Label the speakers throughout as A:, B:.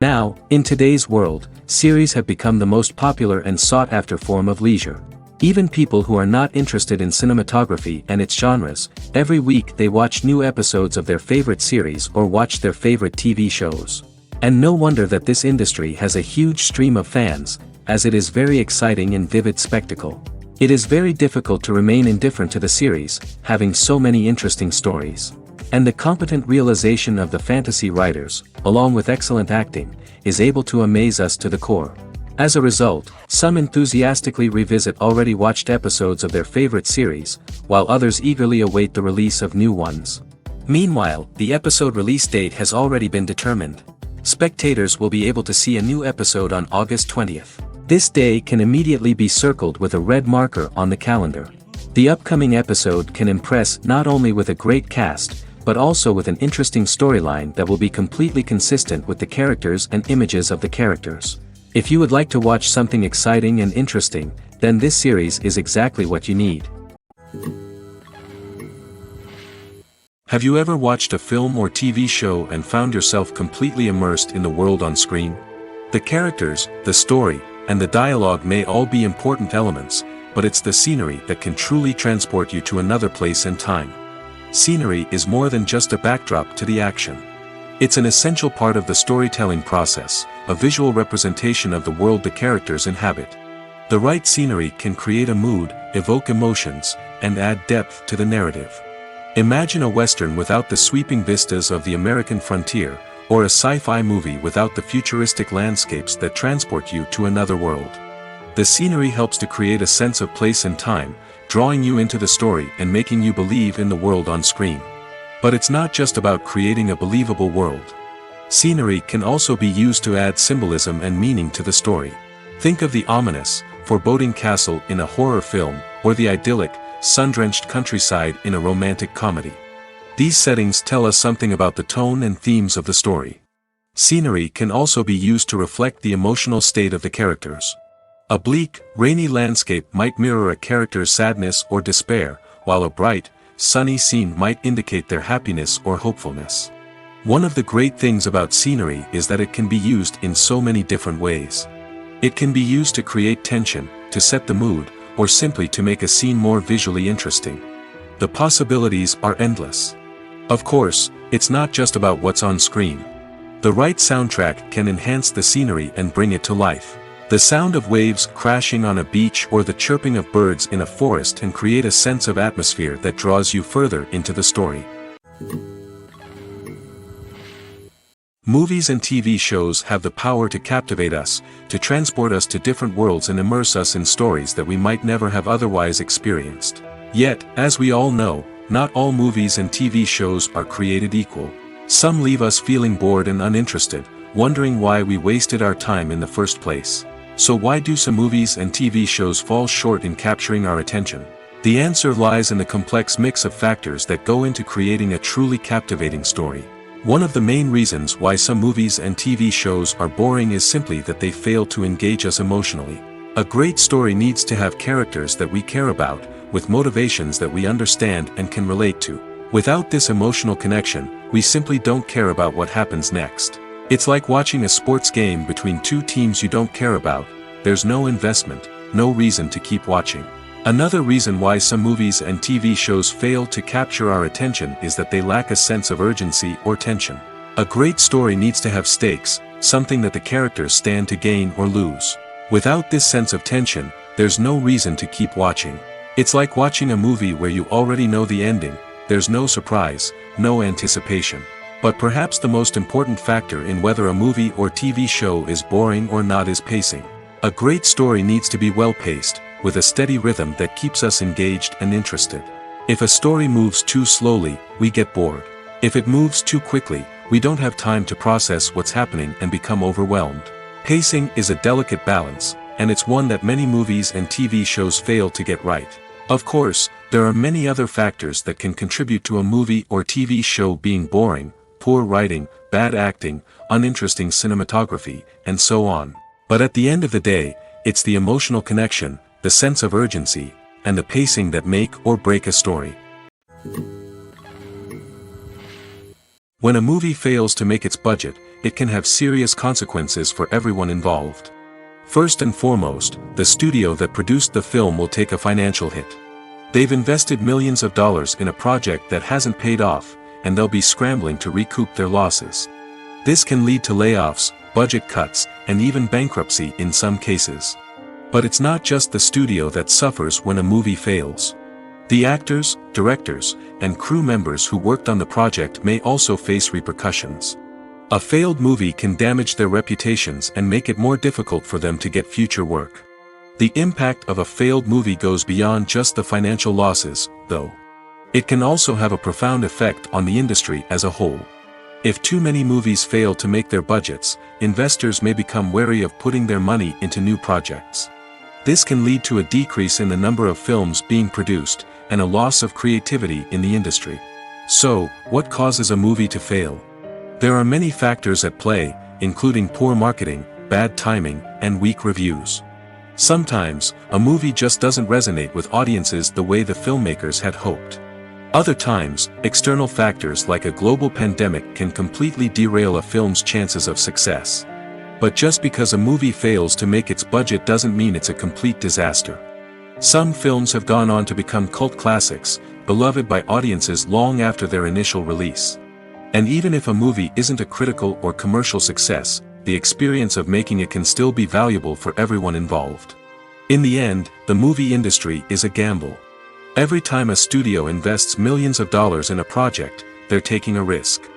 A: Now, in today's world, series have become the most popular and sought-after form of leisure. Even people who are not interested in cinematography and its genres, every week they watch new episodes of their favorite series or watch their favorite TV shows. And no wonder that this industry has a huge stream of fans, as it is very exciting and vivid spectacle. It is very difficult to remain indifferent to the series, having so many interesting stories. And the competent realization of the fantasy writers, along with excellent acting, is able to amaze us to the core. As a result, some enthusiastically revisit already watched episodes of their favorite series, while others eagerly await the release of new ones. Meanwhile, the episode release date has already been determined. Spectators will be able to see a new episode on August 20th. This day can immediately be circled with a red marker on the calendar. The upcoming episode can impress not only with a great cast, but also with an interesting storyline that will be completely consistent with the characters and images of the characters. If you would like to watch something exciting and interesting, then this series is exactly what you need. Have you ever watched a film or TV show and found yourself completely immersed in the world on screen? The characters, the story, and the dialogue may all be important elements, but it's the scenery that can truly transport you to another place and time. Scenery is more than just a backdrop to the action. It's an essential part of the storytelling process, a visual representation of the world the characters inhabit. The right scenery can create a mood, evoke emotions, and add depth to the narrative. Imagine a western without the sweeping vistas of the American frontier, or a sci-fi movie without the futuristic landscapes that transport you to another world. The scenery helps to create a sense of place and time, drawing you into the story and making you believe in the world on screen. But it's not just about creating a believable world. Scenery can also be used to add symbolism and meaning to the story. Think of the ominous, foreboding castle in a horror film, or the idyllic, sun-drenched countryside in a romantic comedy. These settings tell us something about the tone and themes of the story. Scenery can also be used to reflect the emotional state of the characters. A bleak, rainy landscape might mirror a character's sadness or despair, while a bright, sunny scene might indicate their happiness or hopefulness. One of the great things about scenery is that it can be used in so many different ways. It can be used to create tension, to set the mood, or simply to make a scene more visually interesting. The possibilities are endless. Of course, it's not just about what's on screen. The right soundtrack can enhance the scenery and bring it to life. The sound of waves crashing on a beach or the chirping of birds in a forest can create a sense of atmosphere that draws you further into the story. Movies and TV shows have the power to captivate us, to transport us to different worlds and immerse us in stories that we might never have otherwise experienced. Yet, as we all know, not all movies and TV shows are created equal. Some leave us feeling bored and uninterested, wondering why we wasted our time in the first place. So why do some movies and TV shows fall short in capturing our attention? The answer lies in the complex mix of factors that go into creating a truly captivating story. One of the main reasons why some movies and TV shows are boring is simply that they fail to engage us emotionally. A great story needs to have characters that we care about, with motivations that we understand and can relate to. Without this emotional connection, we simply don't care about what happens next. It's like watching a sports game between two teams you don't care about. There's no investment, no reason to keep watching. Another reason why some movies and TV shows fail to capture our attention is that they lack a sense of urgency or tension. A great story needs to have stakes, something that the characters stand to gain or lose. Without this sense of tension, there's no reason to keep watching. It's like watching a movie where you already know the ending. There's no surprise, no anticipation. But perhaps the most important factor in whether a movie or TV show is boring or not is pacing. A great story needs to be well-paced, with a steady rhythm that keeps us engaged and interested. If a story moves too slowly, we get bored. If it moves too quickly, we don't have time to process what's happening and become overwhelmed. Pacing is a delicate balance, and it's one that many movies and TV shows fail to get right. Of course, there are many other factors that can contribute to a movie or TV show being boring: poor writing, bad acting, uninteresting cinematography, and so on. But at the end of the day, it's the emotional connection, the sense of urgency, and the pacing that make or break a story. When a movie fails to make its budget, it can have serious consequences for everyone involved. First and foremost, the studio that produced the film will take a financial hit. They've invested millions of dollars in a project that hasn't paid off, and they'll be scrambling to recoup their losses. This can lead to layoffs, budget cuts, and even bankruptcy in some cases. But it's not just the studio that suffers when a movie fails. The actors, directors, and crew members who worked on the project may also face repercussions. A failed movie can damage their reputations and make it more difficult for them to get future work. The impact of a failed movie goes beyond just the financial losses, though. It can also have a profound effect on the industry as a whole. If too many movies fail to make their budgets, investors may become wary of putting their money into new projects. This can lead to a decrease in the number of films being produced, and a loss of creativity in the industry. So, what causes a movie to fail? There are many factors at play, including poor marketing, bad timing, and weak reviews. Sometimes, a movie just doesn't resonate with audiences the way the filmmakers had hoped. Other times, external factors like a global pandemic can completely derail a film's chances of success. But just because a movie fails to make its budget doesn't mean it's a complete disaster. Some films have gone on to become cult classics, beloved by audiences long after their initial release. And even if a movie isn't a critical or commercial success, the experience of making it can still be valuable for everyone involved. In the end, the movie industry is a gamble. Every time a studio invests millions of dollars in a project, they're taking a risk.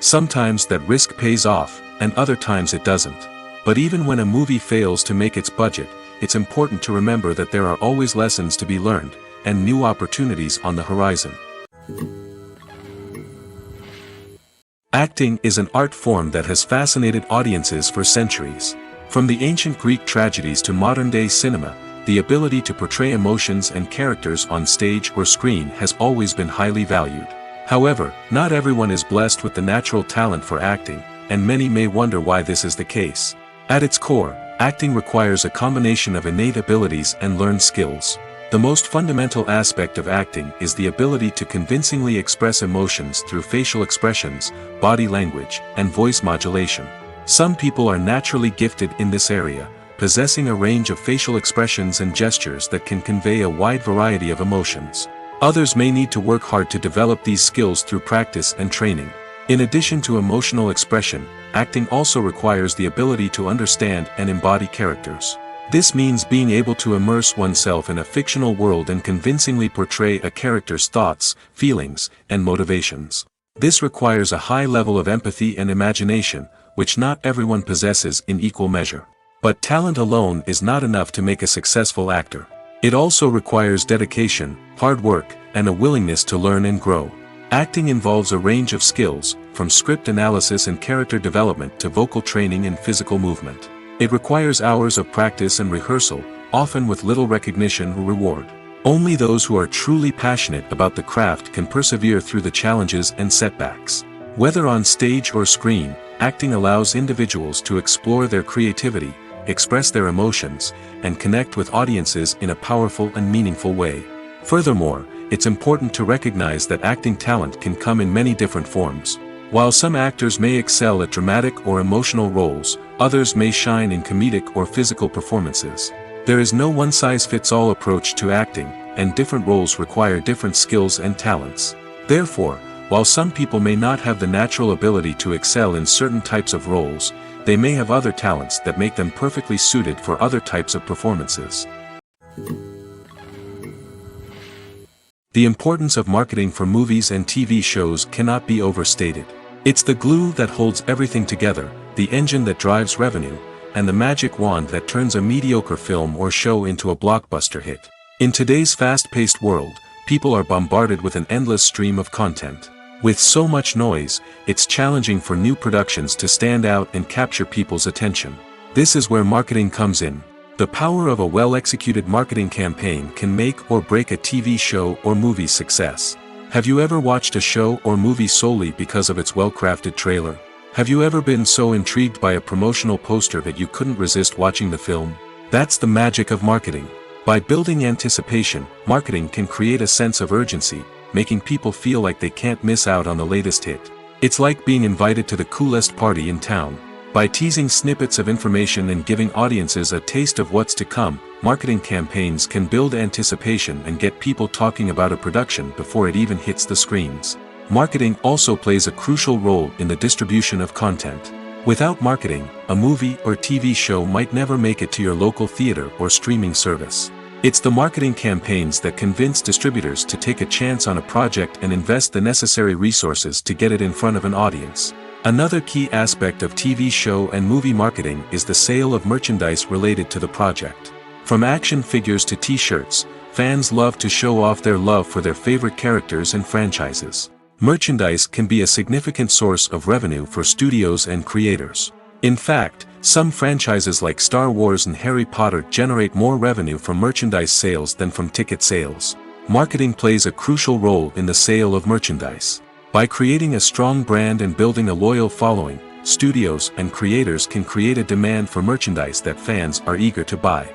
A: Sometimes that risk pays off, and other times it doesn't. But even when a movie fails to make its budget, it's important to remember that there are always lessons to be learned, and new opportunities on the horizon. Acting is an art form that has fascinated audiences for centuries. From the ancient Greek tragedies to modern-day cinema, the ability to portray emotions and characters on stage or screen has always been highly valued. However, not everyone is blessed with the natural talent for acting, and many may wonder why this is the case. At its core, acting requires a combination of innate abilities and learned skills. The most fundamental aspect of acting is the ability to convincingly express emotions through facial expressions, body language, and voice modulation. Some people are naturally gifted in this area, possessing a range of facial expressions and gestures that can convey a wide variety of emotions. Others may need to work hard to develop these skills through practice and training. In addition to emotional expression, acting also requires the ability to understand and embody characters. This means being able to immerse oneself in a fictional world and convincingly portray a character's thoughts, feelings, and motivations. This requires a high level of empathy and imagination, which not everyone possesses in equal measure. But talent alone is not enough to make a successful actor. It also requires dedication, hard work, and a willingness to learn and grow. Acting involves a range of skills, from script analysis and character development to vocal training and physical movement. It requires hours of practice and rehearsal, often with little recognition or reward. Only those who are truly passionate about the craft can persevere through the challenges and setbacks. Whether on stage or screen, acting allows individuals to explore their creativity, express their emotions, and connect with audiences in a powerful and meaningful way. Furthermore, it's important to recognize that acting talent can come in many different forms. While some actors may excel at dramatic or emotional roles, others may shine in comedic or physical performances. There is no one-size-fits-all approach to acting, and different roles require different skills and talents. Therefore, while some people may not have the natural ability to excel in certain types of roles, they may have other talents that make them perfectly suited for other types of performances. The importance of marketing for movies and TV shows cannot be overstated. It's the glue that holds everything together, the engine that drives revenue, and the magic wand that turns a mediocre film or show into a blockbuster hit. In today's fast-paced world, people are bombarded with an endless stream of content. With so much noise, it's challenging for new productions to stand out and capture people's attention. This is where marketing comes in. The power of a well-executed marketing campaign can make or break a TV show or movie's success. Have you ever watched a show or movie solely because of its well-crafted trailer? Have you ever been so intrigued by a promotional poster that you couldn't resist watching the film? That's the magic of marketing. By building anticipation, marketing can create a sense of urgency, making people feel like they can't miss out on the latest hit. It's like being invited to the coolest party in town. By teasing snippets of information and giving audiences a taste of what's to come, marketing campaigns can build anticipation and get people talking about a production before it even hits the screens. Marketing also plays a crucial role in the distribution of content. Without marketing, a movie or TV show might never make it to your local theater or streaming service. It's the marketing campaigns that convince distributors to take a chance on a project and invest the necessary resources to get it in front of an audience. Another key aspect of TV show and movie marketing is the sale of merchandise related to the project. From action figures to t-shirts, fans love to show off their love for their favorite characters and franchises. Merchandise can be a significant source of revenue for studios and creators. In fact, some franchises like Star Wars and Harry Potter generate more revenue from merchandise sales than from ticket sales. Marketing plays a crucial role in the sale of merchandise. By creating a strong brand and building a loyal following, studios and creators can create a demand for merchandise that fans are eager to buy.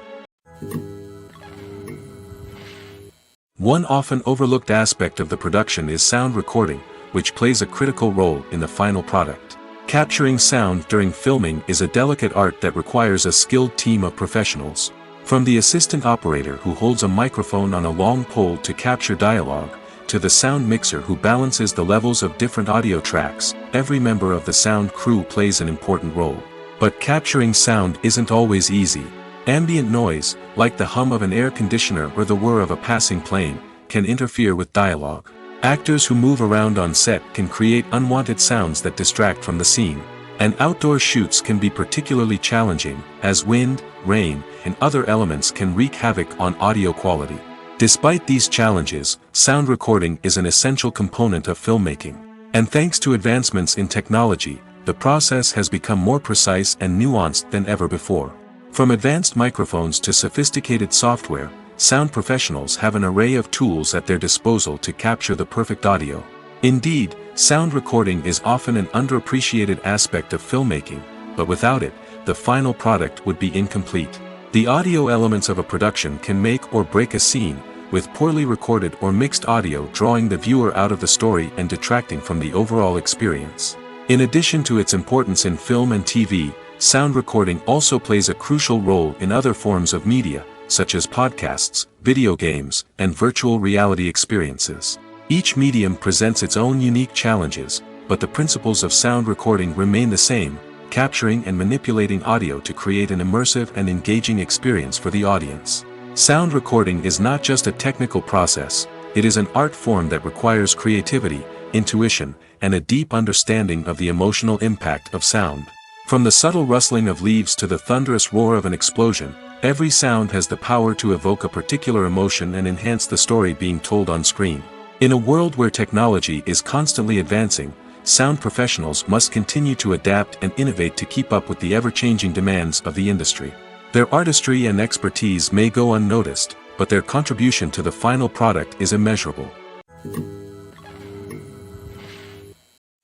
A: One often overlooked aspect of the production is sound recording, which plays a critical role in the final product. Capturing sound during filming is a delicate art that requires a skilled team of professionals. From the assistant operator who holds a microphone on a long pole to capture dialogue, to the sound mixer who balances the levels of different audio tracks, every member of the sound crew plays an important role. But capturing sound isn't always easy. Ambient noise, like the hum of an air conditioner or the whir of a passing plane, can interfere with dialogue. Actors who move around on set can create unwanted sounds that distract from the scene. And outdoor shoots can be particularly challenging, as wind, rain, and other elements can wreak havoc on audio quality. Despite these challenges, sound recording is an essential component of filmmaking. And thanks to advancements in technology, the process has become more precise and nuanced than ever before. From advanced microphones to sophisticated software, sound professionals have an array of tools at their disposal to capture the perfect audio. Indeed, sound recording is often an underappreciated aspect of filmmaking, but without it, the final product would be incomplete. The audio elements of a production can make or break a scene, with poorly recorded or mixed audio drawing the viewer out of the story and detracting from the overall experience. In addition to its importance in film and TV, sound recording also plays a crucial role in other forms of media, such as podcasts, video games, and virtual reality experiences. Each medium presents its own unique challenges, but the principles of sound recording remain the same, capturing and manipulating audio to create an immersive and engaging experience for the audience. Sound recording is not just a technical process, it is an art form that requires creativity, intuition, and a deep understanding of the emotional impact of sound. From the subtle rustling of leaves to the thunderous roar of an explosion, every sound has the power to evoke a particular emotion and enhance the story being told on screen. In a world where technology is constantly advancing, sound professionals must continue to adapt and innovate to keep up with the ever-changing demands of the industry. Their artistry and expertise may go unnoticed, but their contribution to the final product is immeasurable.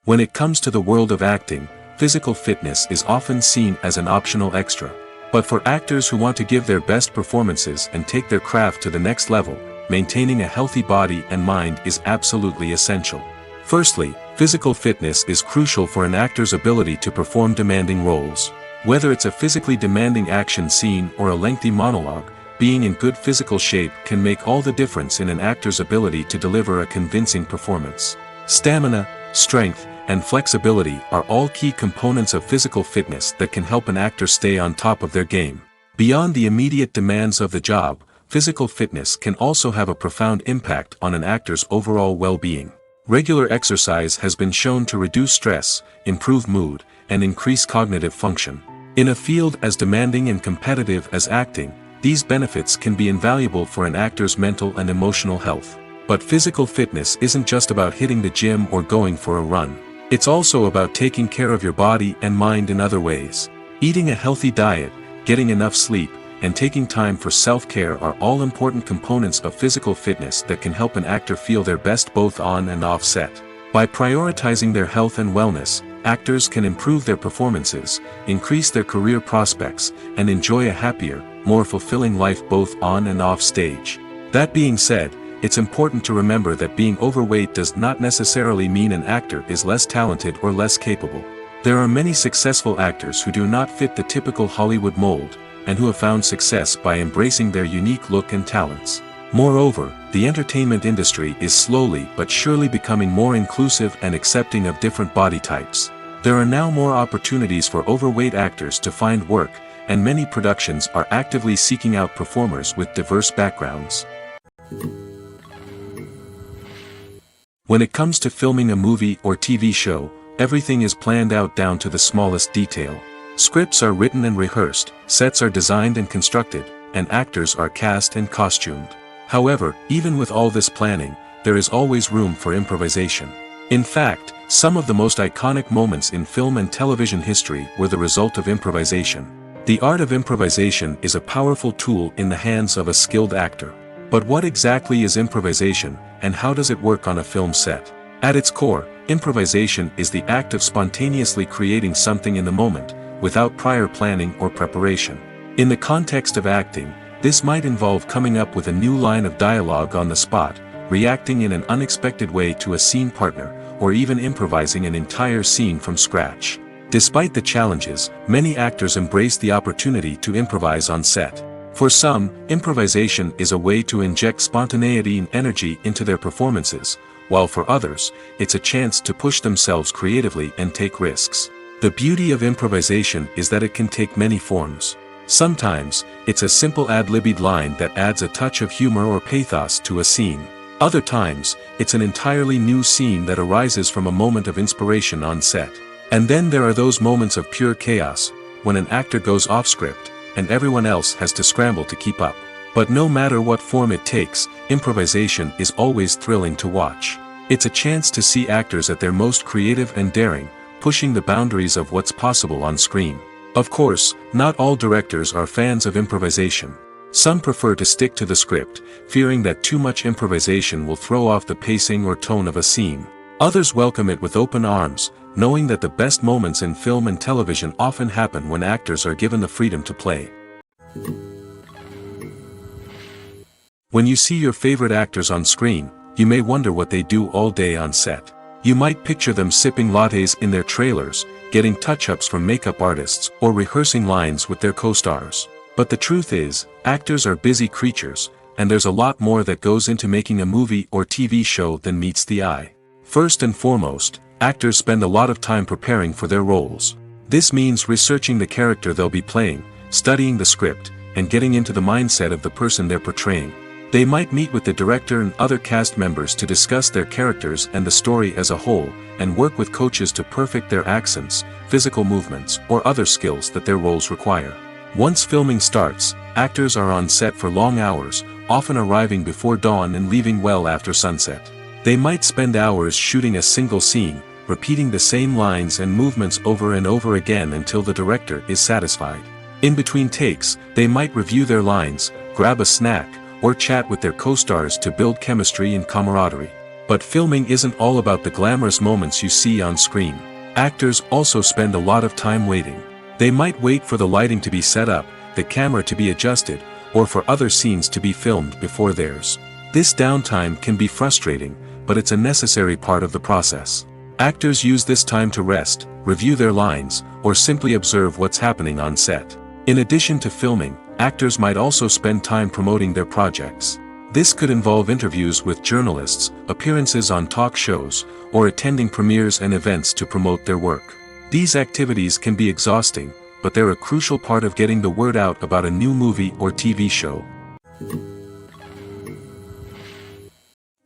A: When it comes to the world of acting, physical fitness is often seen as an optional extra. But for actors who want to give their best performances and take their craft to the next level, maintaining a healthy body and mind is absolutely essential. Firstly, physical fitness is crucial for an actor's ability to perform demanding roles. Whether it's a physically demanding action scene or a lengthy monologue, being in good physical shape can make all the difference in an actor's ability to deliver a convincing performance. Stamina, strength, and flexibility are all key components of physical fitness that can help an actor stay on top of their game. Beyond the immediate demands of the job, physical fitness can also have a profound impact on an actor's overall well-being. Regular exercise has been shown to reduce stress, improve mood, and increase cognitive function. In a field as demanding and competitive as acting, these benefits can be invaluable for an actor's mental and emotional health. But physical fitness isn't just about hitting the gym or going for a run. It's also about taking care of your body and mind in other ways. Eating a healthy diet, getting enough sleep, and taking time for self-care are all important components of physical fitness that can help an actor feel their best both on and off set. By prioritizing their health and wellness, actors can improve their performances, increase their career prospects, and enjoy a happier, more fulfilling life both on and off stage. That being said, it's important to remember that being overweight does not necessarily mean an actor is less talented or less capable. There are many successful actors who do not fit the typical Hollywood mold, and who have found success by embracing their unique look and talents. Moreover, the entertainment industry is slowly but surely becoming more inclusive and accepting of different body types. There are now more opportunities for overweight actors to find work, and many productions are actively seeking out performers with diverse backgrounds. When it comes to filming a movie or TV show, everything is planned out down to the smallest detail. Scripts are written and rehearsed, sets are designed and constructed, and actors are cast and costumed. However, even with all this planning, there is always room for improvisation. In fact, some of the most iconic moments in film and television history were the result of improvisation. The art of improvisation is a powerful tool in the hands of a skilled actor. But what exactly is improvisation, and how does it work on a film set? At its core, improvisation is the act of spontaneously creating something in the moment, without prior planning or preparation. In the context of acting, this might involve coming up with a new line of dialogue on the spot, reacting in an unexpected way to a scene partner, or even improvising an entire scene from scratch. Despite the challenges, many actors embrace the opportunity to improvise on set. For some, improvisation is a way to inject spontaneity and energy into their performances, while for others, it's a chance to push themselves creatively and take risks. The beauty of improvisation is that it can take many forms. Sometimes, it's a simple ad-libbed line that adds a touch of humor or pathos to a scene. Other times, it's an entirely new scene that arises from a moment of inspiration on set. And then there are those moments of pure chaos, when an actor goes off script, and everyone else has to scramble to keep up. But no matter what form it takes, improvisation is always thrilling to watch. It's a chance to see actors at their most creative and daring, pushing the boundaries of what's possible on screen. Of course, not all directors are fans of improvisation. Some prefer to stick to the script, fearing that too much improvisation will throw off the pacing or tone of a scene. Others welcome it with open arms, knowing that the best moments in film and television often happen when actors are given the freedom to play. When you see your favorite actors on screen, you may wonder what they do all day on set. You might picture them sipping lattes in their trailers, getting touch-ups from makeup artists, or rehearsing lines with their co-stars. But the truth is, actors are busy creatures, and there's a lot more that goes into making a movie or TV show than meets the eye. First and foremost, actors spend a lot of time preparing for their roles. This means researching the character they'll be playing, studying the script, and getting into the mindset of the person they're portraying. They might meet with the director and other cast members to discuss their characters and the story as a whole, and work with coaches to perfect their accents, physical movements, or other skills that their roles require. Once filming starts, actors are on set for long hours, often arriving before dawn and leaving well after sunset. They might spend hours shooting a single scene, repeating the same lines and movements over and over again until the director is satisfied. In between takes, they might review their lines, grab a snack, or chat with their co-stars to build chemistry and camaraderie. But filming isn't all about the glamorous moments you see on screen. Actors also spend a lot of time waiting. They might wait for the lighting to be set up, the camera to be adjusted, or for other scenes to be filmed before theirs. This downtime can be frustrating, but it's a necessary part of the process. Actors use this time to rest, review their lines, or simply observe what's happening on set. In addition to filming, actors might also spend time promoting their projects. This could involve interviews with journalists, appearances on talk shows, or attending premieres and events to promote their work. These activities can be exhausting, but they're a crucial part of getting the word out about a new movie or TV show.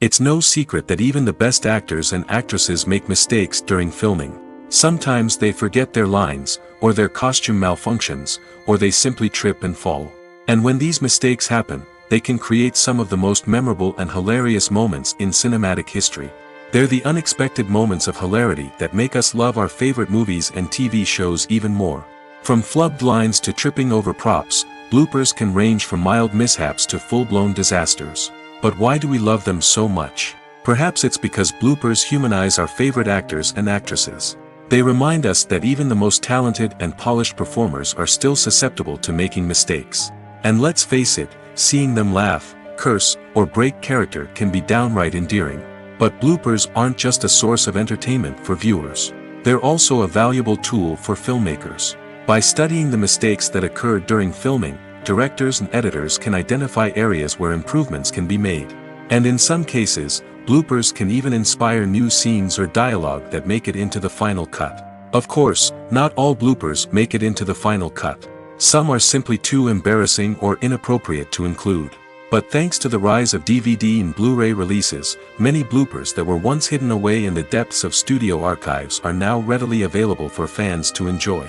A: It's no secret that even the best actors and actresses make mistakes during filming. Sometimes they forget their lines, or their costume malfunctions, or they simply trip and fall. And when these mistakes happen, they can create some of the most memorable and hilarious moments in cinematic history. They're the unexpected moments of hilarity that make us love our favorite movies and TV shows even more. From flubbed lines to tripping over props, bloopers can range from mild mishaps to full-blown disasters. But why do we love them so much? Perhaps it's because bloopers humanize our favorite actors and actresses. They remind us that even the most talented and polished performers are still susceptible to making mistakes. And let's face it, seeing them laugh, curse, or break character can be downright endearing. But bloopers aren't just a source of entertainment for viewers. They're also a valuable tool for filmmakers. By studying the mistakes that occurred during filming, directors and editors can identify areas where improvements can be made. And in some cases, bloopers can even inspire new scenes or dialogue that make it into the final cut. Of course, not all bloopers make it into the final cut. Some are simply too embarrassing or inappropriate to include. But thanks to the rise of DVD and Blu-ray releases, many bloopers that were once hidden away in the depths of studio archives are now readily available for fans to enjoy.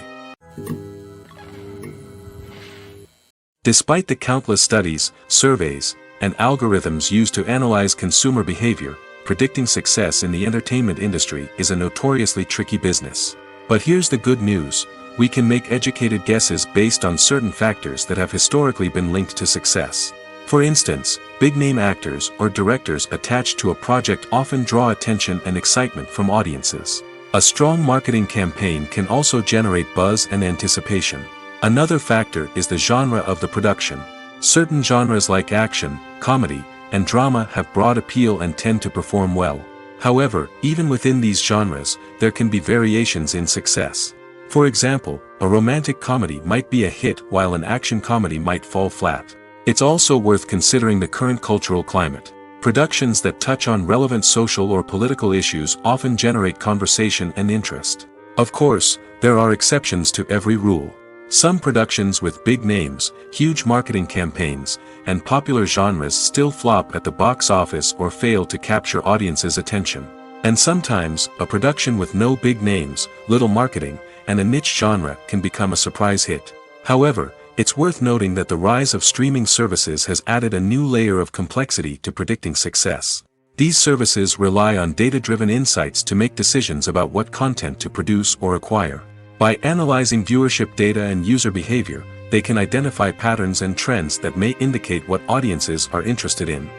A: Despite the countless studies, surveys, and algorithms used to analyze consumer behavior, predicting success in the entertainment industry is a notoriously tricky business. But here's the good news: we can make educated guesses based on certain factors that have historically been linked to success. For instance, big-name actors or directors attached to a project often draw attention and excitement from audiences. A strong marketing campaign can also generate buzz and anticipation. Another factor is the genre of the production. Certain genres like action, comedy, and drama have broad appeal and tend to perform well. However, even within these genres, there can be variations in success. For example, a romantic comedy might be a hit while an action comedy might fall flat. It's also worth considering the current cultural climate. Productions that touch on relevant social or political issues often generate conversation and interest. Of course, there are exceptions to every rule. Some productions with big names, huge marketing campaigns, and popular genres still flop at the box office or fail to capture audiences' attention. And sometimes, a production with no big names, little marketing, and a niche genre can become a surprise hit. However, it's worth noting that the rise of streaming services has added a new layer of complexity to predicting success. These services rely on data-driven insights to make decisions about what content to produce or acquire. By analyzing viewership data and user behavior, they can identify patterns and trends that may indicate what audiences are interested in.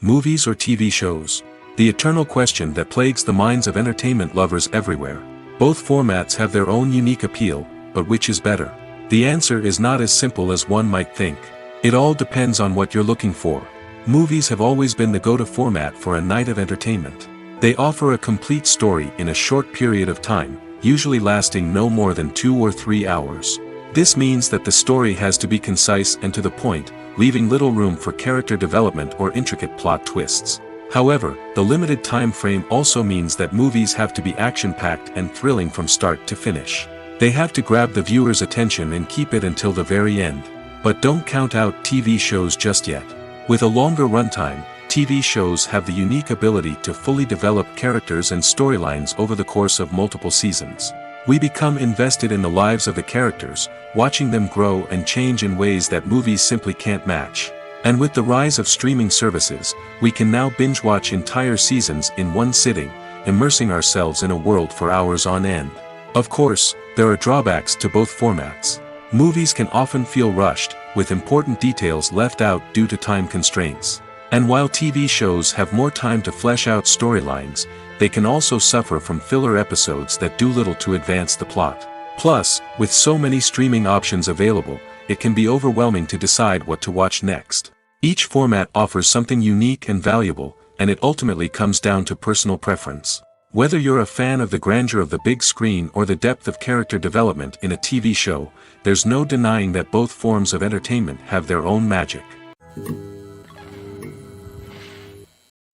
A: Movies or TV shows? The eternal question that plagues the minds of entertainment lovers everywhere. Both formats have their own unique appeal, but which is better? The answer is not as simple as one might think. It all depends on what you're looking for. Movies have always been the go-to format for a night of entertainment. They offer a complete story in a short period of time, usually lasting no more than 2 or 3 hours. This means that the story has to be concise and to the point, leaving little room for character development or intricate plot twists. However, the limited time frame also means that movies have to be action-packed and thrilling from start to finish. They have to grab the viewer's attention and keep it until the very end. But don't count out TV shows just yet. With a longer runtime, TV shows have the unique ability to fully develop characters and storylines over the course of multiple seasons. We become invested in the lives of the characters, watching them grow and change in ways that movies simply can't match. And with the rise of streaming services, we can now binge-watch entire seasons in one sitting, immersing ourselves in a world for hours on end. Of course, there are drawbacks to both formats. Movies can often feel rushed, with important details left out due to time constraints. And while TV shows have more time to flesh out storylines, they can also suffer from filler episodes that do little to advance the plot. Plus, with so many streaming options available, it can be overwhelming to decide what to watch next. Each format offers something unique and valuable, and it ultimately comes down to personal preference. Whether you're a fan of the grandeur of the big screen or the depth of character development in a TV show, there's no denying that both forms of entertainment have their own magic.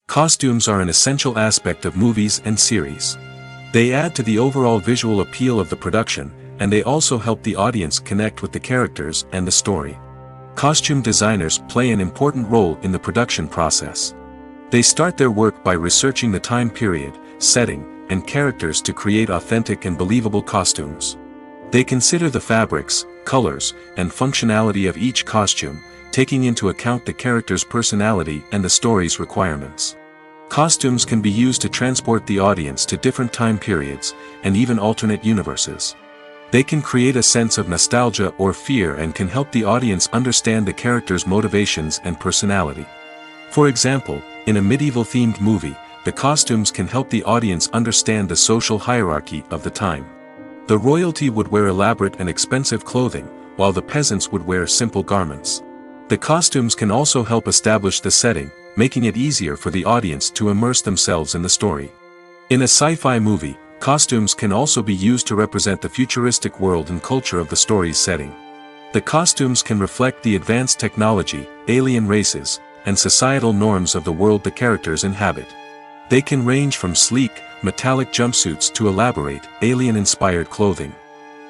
A: Costumes are an essential aspect of movies and series. They add to the overall visual appeal of the production, and they also help the audience connect with the characters and the story. Costume designers play an important role in the production process. They start their work by researching the time period, setting, and characters to create authentic and believable costumes. They consider the fabrics, colors, and functionality of each costume, taking into account the character's personality and the story's requirements. Costumes can be used to transport the audience to different time periods, and even alternate universes. They can create a sense of nostalgia or fear and can help the audience understand the character's motivations and personality. For example, in a medieval-themed movie, the costumes can help the audience understand the social hierarchy of the time. The royalty would wear elaborate and expensive clothing, while the peasants would wear simple garments. The costumes can also help establish the setting, making it easier for the audience to immerse themselves in the story. In a sci-fi movie, costumes can also be used to represent the futuristic world and culture of the story's setting. The costumes can reflect the advanced technology, alien races, and societal norms of the world the characters inhabit. They can range from sleek, metallic jumpsuits to elaborate, alien-inspired clothing.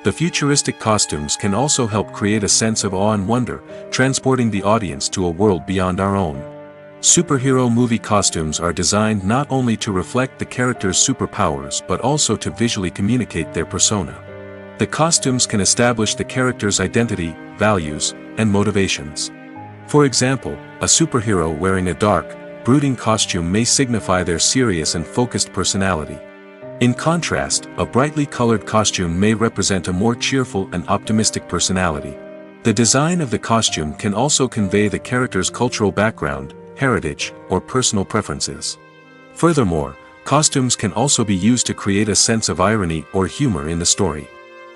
A: The futuristic costumes can also help create a sense of awe and wonder, transporting the audience to a world beyond our own. Superhero movie costumes are designed not only to reflect the character's superpowers but also to visually communicate their persona. The costumes can establish the character's identity, values, and motivations. For example, a superhero wearing a dark, brooding costume may signify their serious and focused personality. In contrast, a brightly colored costume may represent a more cheerful and optimistic personality. The design of the costume can also convey the character's cultural background, heritage, or personal preferences. Furthermore, costumes can also be used to create a sense of irony or humor in the story.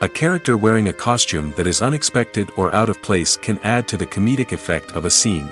A: A character wearing a costume that is unexpected or out of place can add to the comedic effect of a scene.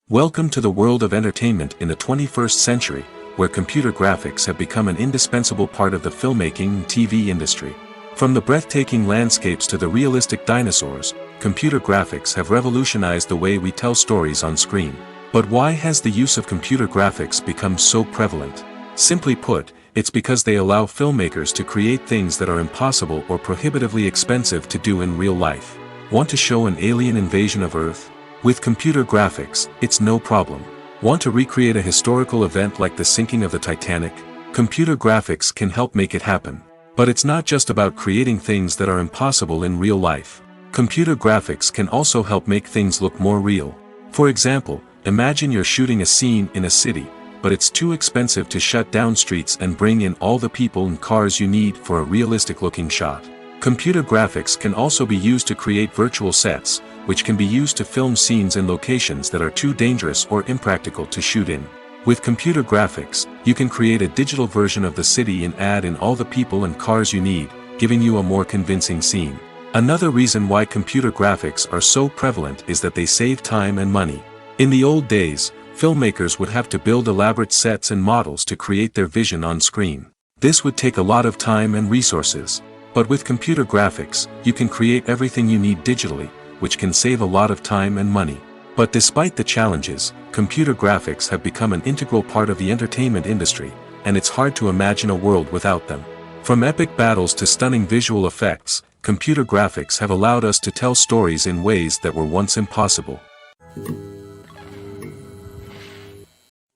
A: Welcome to the world of entertainment in the 21st century, where computer graphics have become an indispensable part of the filmmaking and TV industry. From the breathtaking landscapes to the realistic dinosaurs, computer graphics have revolutionized the way we tell stories on screen. But why has the use of computer graphics become so prevalent? Simply put, it's because they allow filmmakers to create things that are impossible or prohibitively expensive to do in real life. Want to show an alien invasion of Earth? With computer graphics, it's no problem. Want to recreate a historical event like the sinking of the Titanic? Computer graphics can help make it happen. But it's not just about creating things that are impossible in real life. Computer graphics can also help make things look more real. For example, imagine you're shooting a scene in a city, but it's too expensive to shut down streets and bring in all the people and cars you need for a realistic-looking shot. Computer graphics can also be used to create virtual sets, which can be used to film scenes in locations that are too dangerous or impractical to shoot in. With computer graphics, you can create a digital version of the city and add in all the people and cars you need, giving you a more convincing scene. Another reason why computer graphics are so prevalent is that they save time and money. In the old days, filmmakers would have to build elaborate sets and models to create their vision on screen. This would take a lot of time and resources. But with computer graphics, you can create everything you need digitally, which can save a lot of time and money. But despite the challenges, computer graphics have become an integral part of the entertainment industry, and it's hard to imagine a world without them. From epic battles to stunning visual effects, computer graphics have allowed us to tell stories in ways that were once impossible.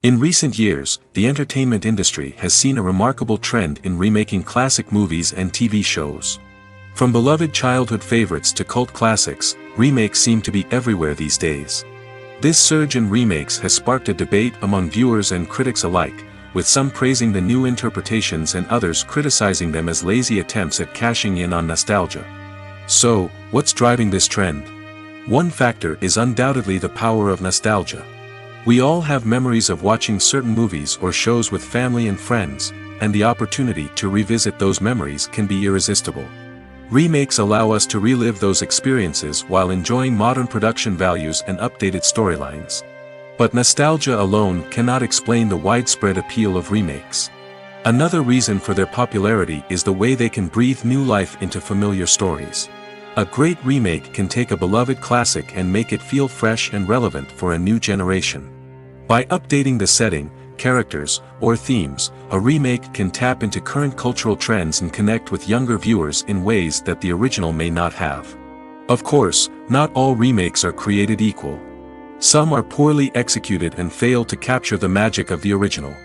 A: In recent years, the entertainment industry has seen a remarkable trend in remaking classic movies and TV shows. From beloved childhood favorites to cult classics, remakes seem to be everywhere these days. This surge in remakes has sparked a debate among viewers and critics alike, with some praising the new interpretations and others criticizing them as lazy attempts at cashing in on nostalgia. So, what's driving this trend? One factor is undoubtedly the power of nostalgia. We all have memories of watching certain movies or shows with family and friends, and the opportunity to revisit those memories can be irresistible. Remakes allow us to relive those experiences while enjoying modern production values and updated storylines. But nostalgia alone cannot explain the widespread appeal of remakes. Another reason for their popularity is the way they can breathe new life into familiar stories. A great remake can take a beloved classic and make it feel fresh and relevant for a new generation. By updating the setting, characters, or themes, a remake can tap into current cultural trends and connect with younger viewers in ways that the original may not have. Of course, not all remakes are created equal. Some are poorly executed and fail to capture the magic of the original.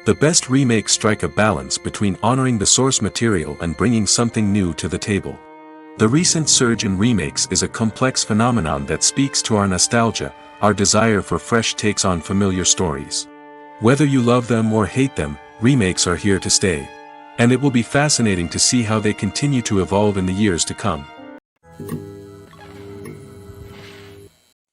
A: The best remakes strike a balance between honoring the source material and bringing something new to the table. The recent surge in remakes is a complex phenomenon that speaks to our nostalgia, our desire for fresh takes on familiar stories. Whether you love them or hate them, remakes are here to stay. And it will be fascinating to see how they continue to evolve in the years to come.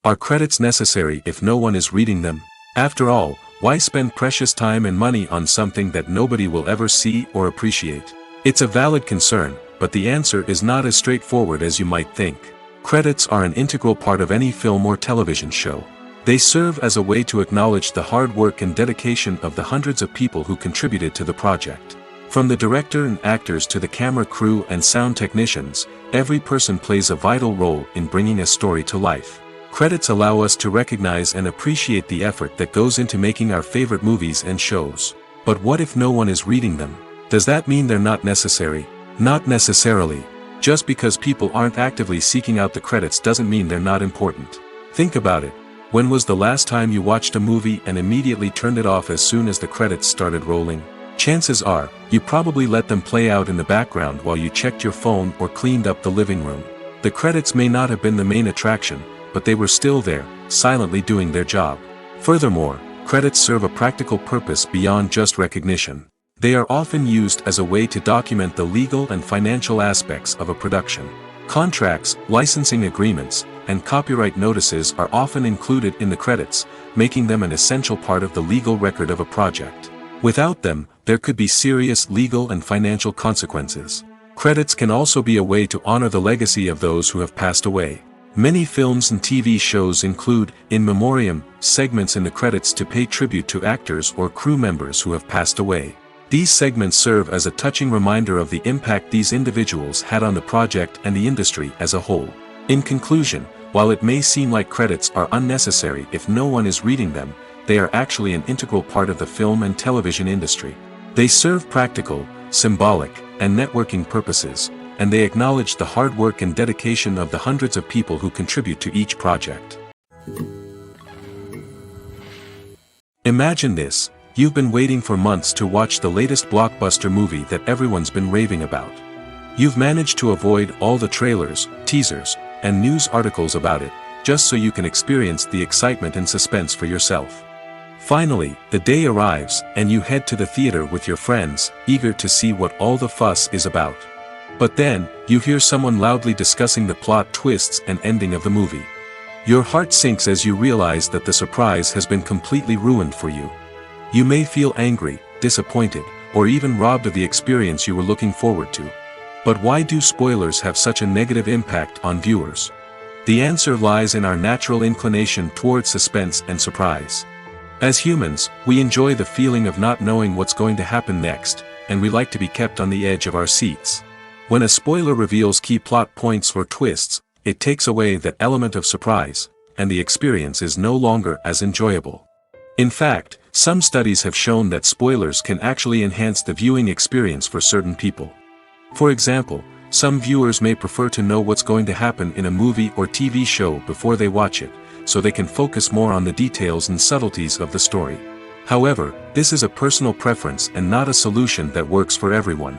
A: Are credits necessary if no one is reading them? After all, why spend precious time and money on something that nobody will ever see or appreciate? It's a valid concern, but the answer is not as straightforward as you might think. Credits are an integral part of any film or television show. They serve as a way to acknowledge the hard work and dedication of the hundreds of people who contributed to the project. From the director and actors to the camera crew and sound technicians, every person plays a vital role in bringing a story to life. Credits allow us to recognize and appreciate the effort that goes into making our favorite movies and shows. But what if no one is reading them? Does that mean they're not necessary? Not necessarily. Just because people aren't actively seeking out the credits doesn't mean they're not important. Think about it. When was the last time you watched a movie and immediately turned it off as soon as the credits started rolling? Chances are, you probably let them play out in the background while you checked your phone or cleaned up the living room. The credits may not have been the main attraction, but they were still there, silently doing their job. Furthermore, credits serve a practical purpose beyond just recognition. They are often used as a way to document the legal and financial aspects of a production. Contracts, licensing agreements, and copyright notices are often included in the credits, making them an essential part of the legal record of a project. Without them, there could be serious legal and financial consequences. Credits can also be a way to honor the legacy of those who have passed away. Many films and TV shows include, in memoriam, segments in the credits to pay tribute to actors or crew members who have passed away. These segments serve as a touching reminder of the impact these individuals had on the project and the industry as a whole. In conclusion, while it may seem like credits are unnecessary if no one is reading them, they are actually an integral part of the film and television industry. They serve practical, symbolic, and networking purposes, and they acknowledge the hard work and dedication of the hundreds of people who contribute to each project. Imagine this: you've been waiting for months to watch the latest blockbuster movie that everyone's been raving about. You've managed to avoid all the trailers, teasers, and news articles about it, just so you can experience the excitement and suspense for yourself. Finally, the day arrives, and you head to the theater with your friends, eager to see what all the fuss is about. But then, you hear someone loudly discussing the plot twists and ending of the movie. Your heart sinks as you realize that the surprise has been completely ruined for you. You may feel angry, disappointed, or even robbed of the experience you were looking forward to. But why do spoilers have such a negative impact on viewers? The answer lies in our natural inclination toward suspense and surprise. As humans, we enjoy the feeling of not knowing what's going to happen next, and we like to be kept on the edge of our seats. When a spoiler reveals key plot points or twists, it takes away that element of surprise, and the experience is no longer as enjoyable. In fact, some studies have shown that spoilers can actually enhance the viewing experience for certain people. For example, some viewers may prefer to know what's going to happen in a movie or TV show before they watch it, so they can focus more on the details and subtleties of the story. However, this is a personal preference and not a solution that works for everyone.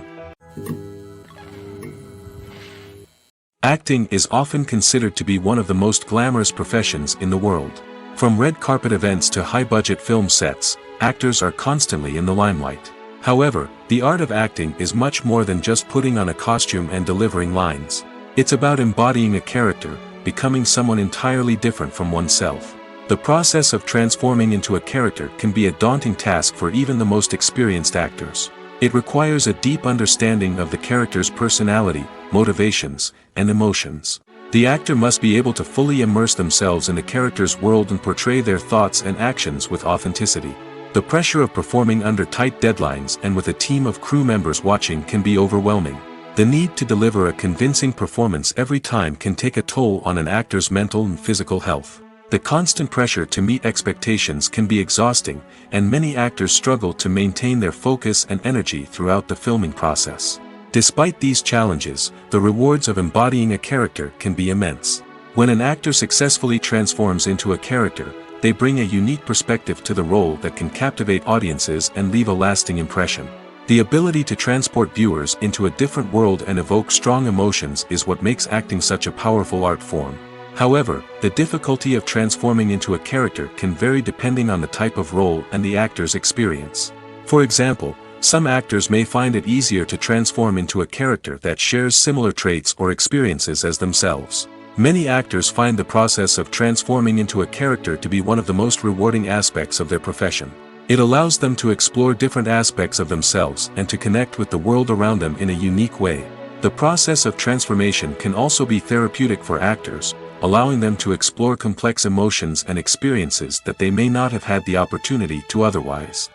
A: Acting is often considered to be one of the most glamorous professions in the world. From red carpet events to high-budget film sets, actors are constantly in the limelight. However, the art of acting is much more than just putting on a costume and delivering lines. It's about embodying a character, becoming someone entirely different from oneself. The process of transforming into a character can be a daunting task for even the most experienced actors. It requires a deep understanding of the character's personality, motivations, and emotions. The actor must be able to fully immerse themselves in the character's world and portray their thoughts and actions with authenticity. The pressure of performing under tight deadlines and with a team of crew members watching can be overwhelming. The need to deliver a convincing performance every time can take a toll on an actor's mental and physical health. The constant pressure to meet expectations can be exhausting, and many actors struggle to maintain their focus and energy throughout the filming process. Despite these challenges, the rewards of embodying a character can be immense. When an actor successfully transforms into a character, they bring a unique perspective to the role that can captivate audiences and leave a lasting impression. The ability to transport viewers into a different world and evoke strong emotions is what makes acting such a powerful art form. However, the difficulty of transforming into a character can vary depending on the type of role and the actor's experience. For example, some actors may find it easier to transform into a character that shares similar traits or experiences as themselves. Many actors find the process of transforming into a character to be one of the most rewarding aspects of their profession. It allows them to explore different aspects of themselves and to connect with the world around them in a unique way. The process of transformation can also be therapeutic for actors, allowing them to explore complex emotions and experiences that they may not have had the opportunity to otherwise.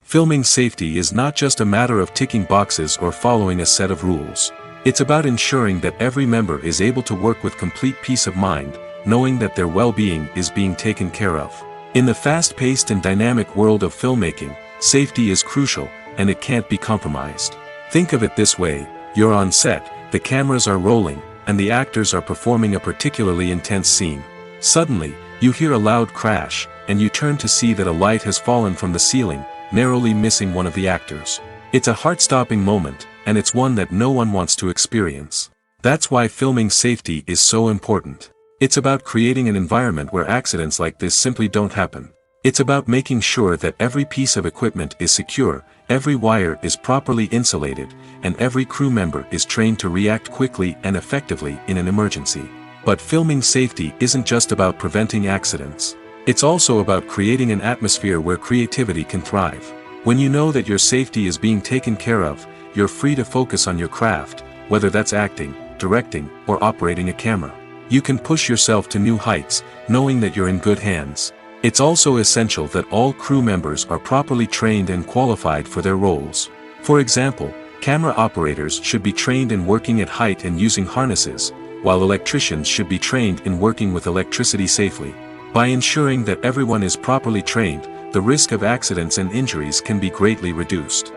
A: Filming safety is not just a matter of ticking boxes or following a set of rules. It's about ensuring that every member is able to work with complete peace of mind, knowing that their well-being is being taken care of. In the fast-paced and dynamic world of filmmaking, safety is crucial, and it can't be compromised. Think of it this way: you're on set, the cameras are rolling, and the actors are performing a particularly intense scene. Suddenly, you hear a loud crash, and you turn to see that a light has fallen from the ceiling, narrowly missing one of the actors. It's a heart-stopping moment, and it's one that no one wants to experience. That's why filming safety is so important. It's about creating an environment where accidents like this simply don't happen. It's about making sure that every piece of equipment is secure, every wire is properly insulated, and every crew member is trained to react quickly and effectively in an emergency. But filming safety isn't just about preventing accidents. It's also about creating an atmosphere where creativity can thrive. When you know that your safety is being taken care of, you're free to focus on your craft, whether that's acting, directing, or operating a camera. You can push yourself to new heights, knowing that you're in good hands. It's also essential that all crew members are properly trained and qualified for their roles. For example, camera operators should be trained in working at height and using harnesses, while electricians should be trained in working with electricity safely. By ensuring that everyone is properly trained, the risk of accidents and injuries can be greatly reduced.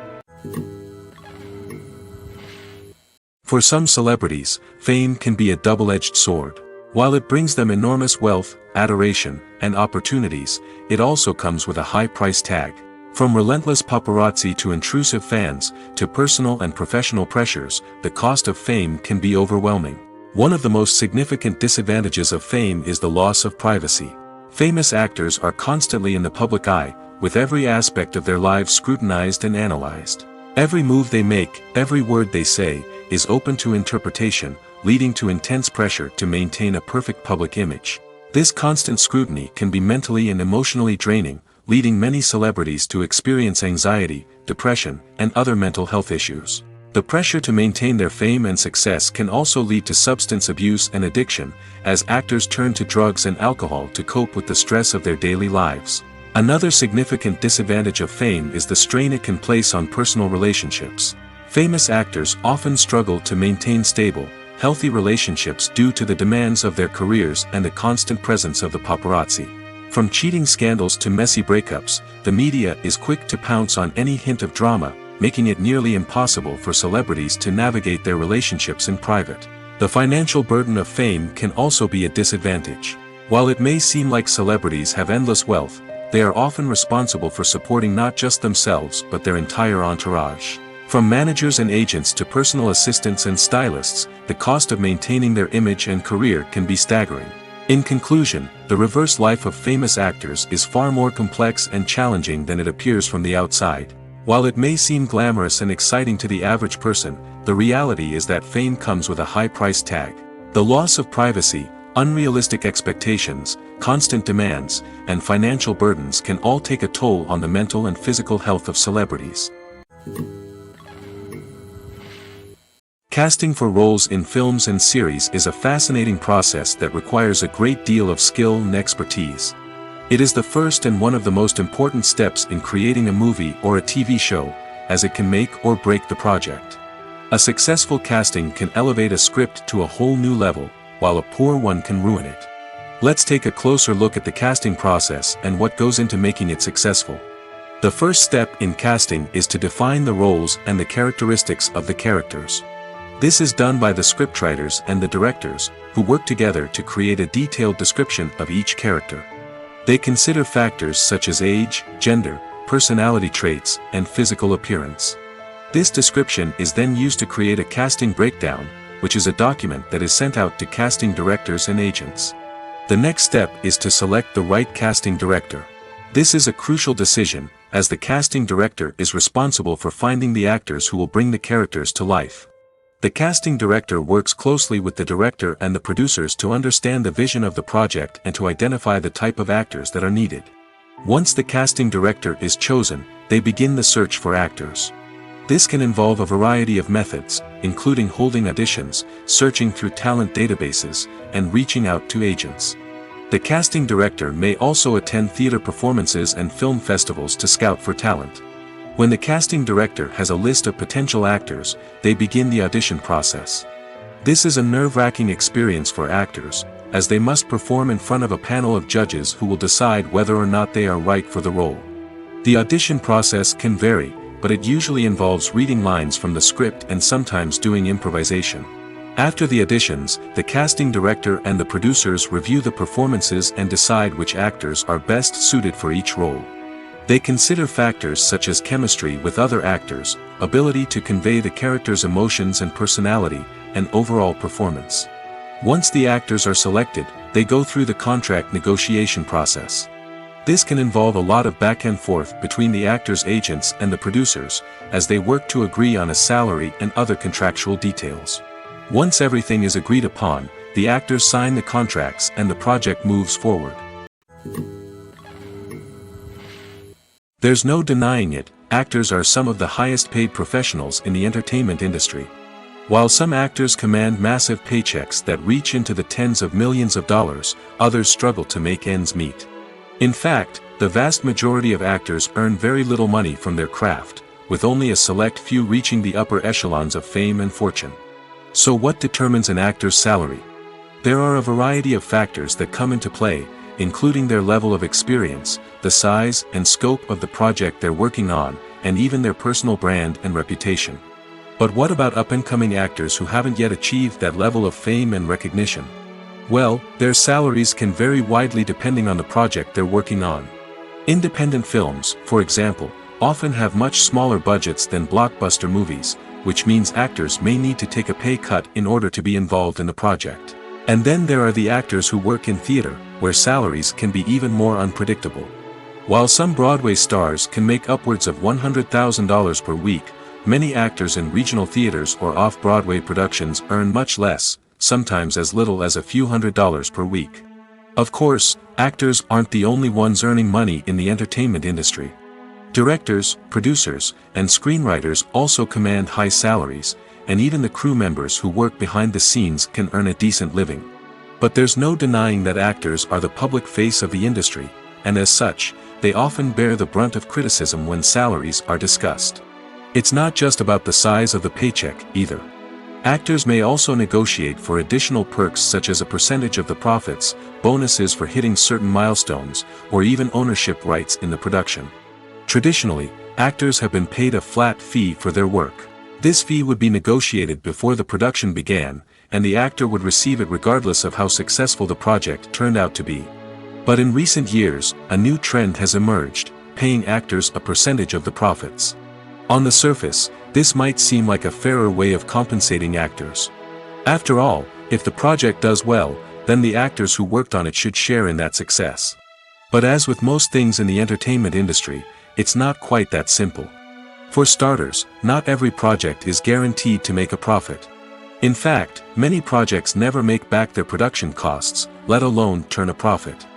A: For some celebrities, fame can be a double-edged sword. While it brings them enormous wealth, adoration, and opportunities, it also comes with a high price tag. From relentless paparazzi to intrusive fans, to personal and professional pressures, the cost of fame can be overwhelming. One of the most significant disadvantages of fame is the loss of privacy. Famous actors are constantly in the public eye, with every aspect of their lives scrutinized and analyzed. Every move they make, every word they say, is open to interpretation, leading to intense pressure to maintain a perfect public image. This constant scrutiny can be mentally and emotionally draining, leading many celebrities to experience anxiety, depression, and other mental health issues. The pressure to maintain their fame and success can also lead to substance abuse and addiction, as actors turn to drugs and alcohol to cope with the stress of their daily lives. Another significant disadvantage of fame is the strain it can place on personal relationships. Famous actors often struggle to maintain stable, healthy relationships due to the demands of their careers and the constant presence of the paparazzi. From cheating scandals to messy breakups, the media is quick to pounce on any hint of drama, making it nearly impossible for celebrities to navigate their relationships in private. The financial burden of fame can also be a disadvantage. While it may seem like celebrities have endless wealth, they are often responsible for supporting not just themselves but their entire entourage. From managers and agents to personal assistants and stylists, the cost of maintaining their image and career can be staggering. In conclusion, the reverse life of famous actors is far more complex and challenging than it appears from the outside. While it may seem glamorous and exciting to the average person, the reality is that fame comes with a high price tag. The loss of privacy, unrealistic expectations, constant demands, and financial burdens can all take a toll on the mental and physical health of celebrities. Casting for roles in films and series is a fascinating process that requires a great deal of skill and expertise. It is the first and one of the most important steps in creating a movie or a TV show, as it can make or break the project. A successful casting can elevate a script to a whole new level, while a poor one can ruin it. Let's take a closer look at the casting process and what goes into making it successful. The first step in casting is to define the roles and the characteristics of the characters. This is done by the scriptwriters and the directors, who work together to create a detailed description of each character. They consider factors such as age, gender, personality traits, and physical appearance. This description is then used to create a casting breakdown, which is a document that is sent out to casting directors and agents. The next step is to select the right casting director. This is a crucial decision, as the casting director is responsible for finding the actors who will bring the characters to life. The casting director works closely with the director and the producers to understand the vision of the project and to identify the type of actors that are needed. Once the casting director is chosen, they begin the search for actors. This can involve a variety of methods, including holding auditions, searching through talent databases, and reaching out to agents. The casting director may also attend theater performances and film festivals to scout for talent. When the casting director has a list of potential actors, they begin the audition process. This is a nerve-wracking experience for actors, as they must perform in front of a panel of judges who will decide whether or not they are right for the role. The audition process can vary, but it usually involves reading lines from the script and sometimes doing improvisation. After the auditions, the casting director and the producers review the performances and decide which actors are best suited for each role. They consider factors such as chemistry with other actors, ability to convey the character's emotions and personality, and overall performance. Once the actors are selected, they go through the contract negotiation process. This can involve a lot of back and forth between the actors' agents and the producers, as they work to agree on a salary and other contractual details. Once everything is agreed upon, the actors sign the contracts and the project moves forward. There's no denying it, actors are some of the highest paid professionals in the entertainment industry. While some actors command massive paychecks that reach into the tens of millions of dollars, others struggle to make ends meet. In fact, the vast majority of actors earn very little money from their craft, with only a select few reaching the upper echelons of fame and fortune. So what determines an actor's salary? There are a variety of factors that come into play, including their level of experience, the size and scope of the project they're working on, and even their personal brand and reputation. But what about up-and-coming actors who haven't yet achieved that level of fame and recognition? Well, their salaries can vary widely depending on the project they're working on. Independent films, for example, often have much smaller budgets than blockbuster movies, which means actors may need to take a pay cut in order to be involved in the project. And then there are the actors who work in theater, where salaries can be even more unpredictable. While some Broadway stars can make upwards of $100,000 per week, many actors in regional theaters or off-Broadway productions earn much less, sometimes as little as a few $100s per week. Of course, actors aren't the only ones earning money in the entertainment industry. Directors, producers, and screenwriters also command high salaries, and even the crew members who work behind the scenes can earn a decent living. But there's no denying that actors are the public face of the industry, and as such, they often bear the brunt of criticism when salaries are discussed. It's not just about the size of the paycheck, either. Actors may also negotiate for additional perks such as a percentage of the profits, bonuses for hitting certain milestones, or even ownership rights in the production. Traditionally, actors have been paid a flat fee for their work. This fee would be negotiated before the production began, and the actor would receive it regardless of how successful the project turned out to be. But in recent years, a new trend has emerged, paying actors a percentage of the profits. On the surface, this might seem like a fairer way of compensating actors. After all, if the project does well, then the actors who worked on it should share in that success. But as with most things in the entertainment industry, it's not quite that simple. For starters, not every project is guaranteed to make a profit. In fact, many projects never make back their production costs, let alone turn a profit.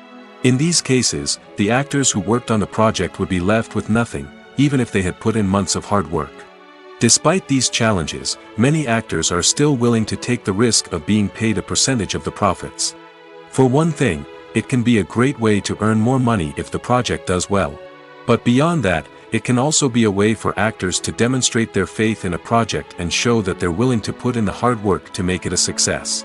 A: In these cases, the actors who worked on the project would be left with nothing, even if they had put in months of hard work. Despite these challenges, many actors are still willing to take the risk of being paid a percentage of the profits. For one thing, it can be a great way to earn more money if the project does well. But beyond that, it can also be a way for actors to demonstrate their faith in a project and show that they're willing to put in the hard work to make it a success.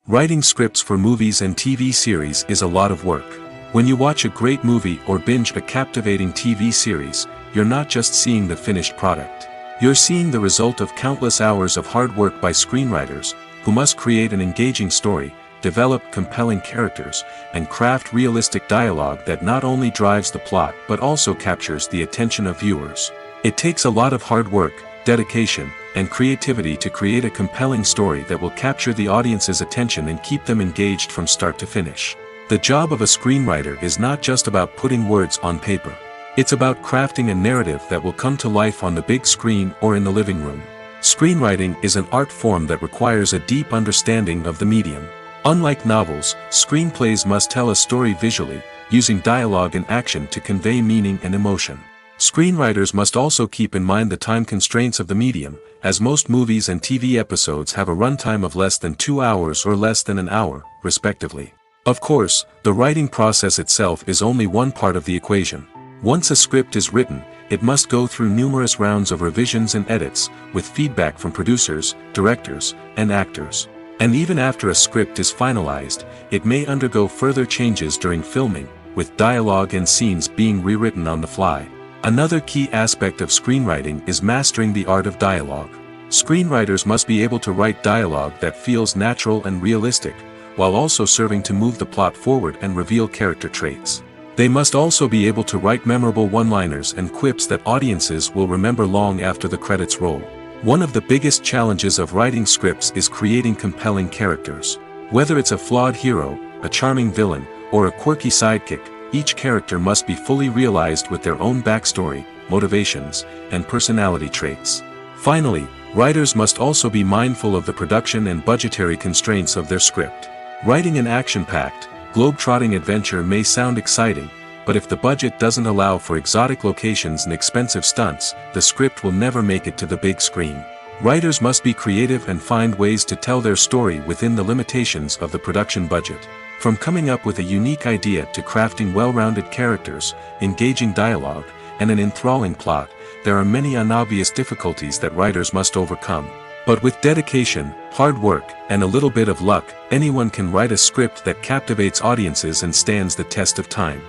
A: Writing scripts for movies and TV series is a lot of work. When you watch a great movie or binge a captivating TV series, you're not just seeing the finished product. You're seeing the result of countless hours of hard work by screenwriters, who must create an engaging story, develop compelling characters, and craft realistic dialogue that not only drives the plot but also captures the attention of viewers. It takes a lot of hard work, dedication, and creativity to create a compelling story that will capture the audience's attention and keep them engaged from start to finish. The job of a screenwriter is not just about putting words on paper. It's about crafting a narrative that will come to life on the big screen or in the living room. Screenwriting is an art form that requires a deep understanding of the medium. Unlike novels, screenplays must tell a story visually, using dialogue and action to convey meaning and emotion. Screenwriters must also keep in mind the time constraints of the medium, as most movies and TV episodes have a runtime of less than 2 hours or less than an hour, respectively. Of course, the writing process itself is only one part of the equation. Once a script is written, it must go through numerous rounds of revisions and edits, with feedback from producers, directors, and actors. And even after a script is finalized, it may undergo further changes during filming, with dialogue and scenes being rewritten on the fly. Another key aspect of screenwriting is mastering the art of dialogue. Screenwriters must be able to write dialogue that feels natural and realistic, while also serving to move the plot forward and reveal character traits. They must also be able to write memorable one-liners and quips that audiences will remember long after the credits roll. One of the biggest challenges of writing scripts is creating compelling characters. Whether it's a flawed hero, a charming villain, or a quirky sidekick, each character must be fully realized with their own backstory, motivations, and personality traits. Finally, writers must also be mindful of the production and budgetary constraints of their script. Writing an action-packed, globe-trotting adventure may sound exciting, but if the budget doesn't allow for exotic locations and expensive stunts, the script will never make it to the big screen. Writers must be creative and find ways to tell their story within the limitations of the production budget. From coming up with a unique idea to crafting well-rounded characters, engaging dialogue, and an enthralling plot, there are many unobvious difficulties that writers must overcome. But with dedication, hard work, and a little bit of luck, anyone can write a script that captivates audiences and stands the test of time.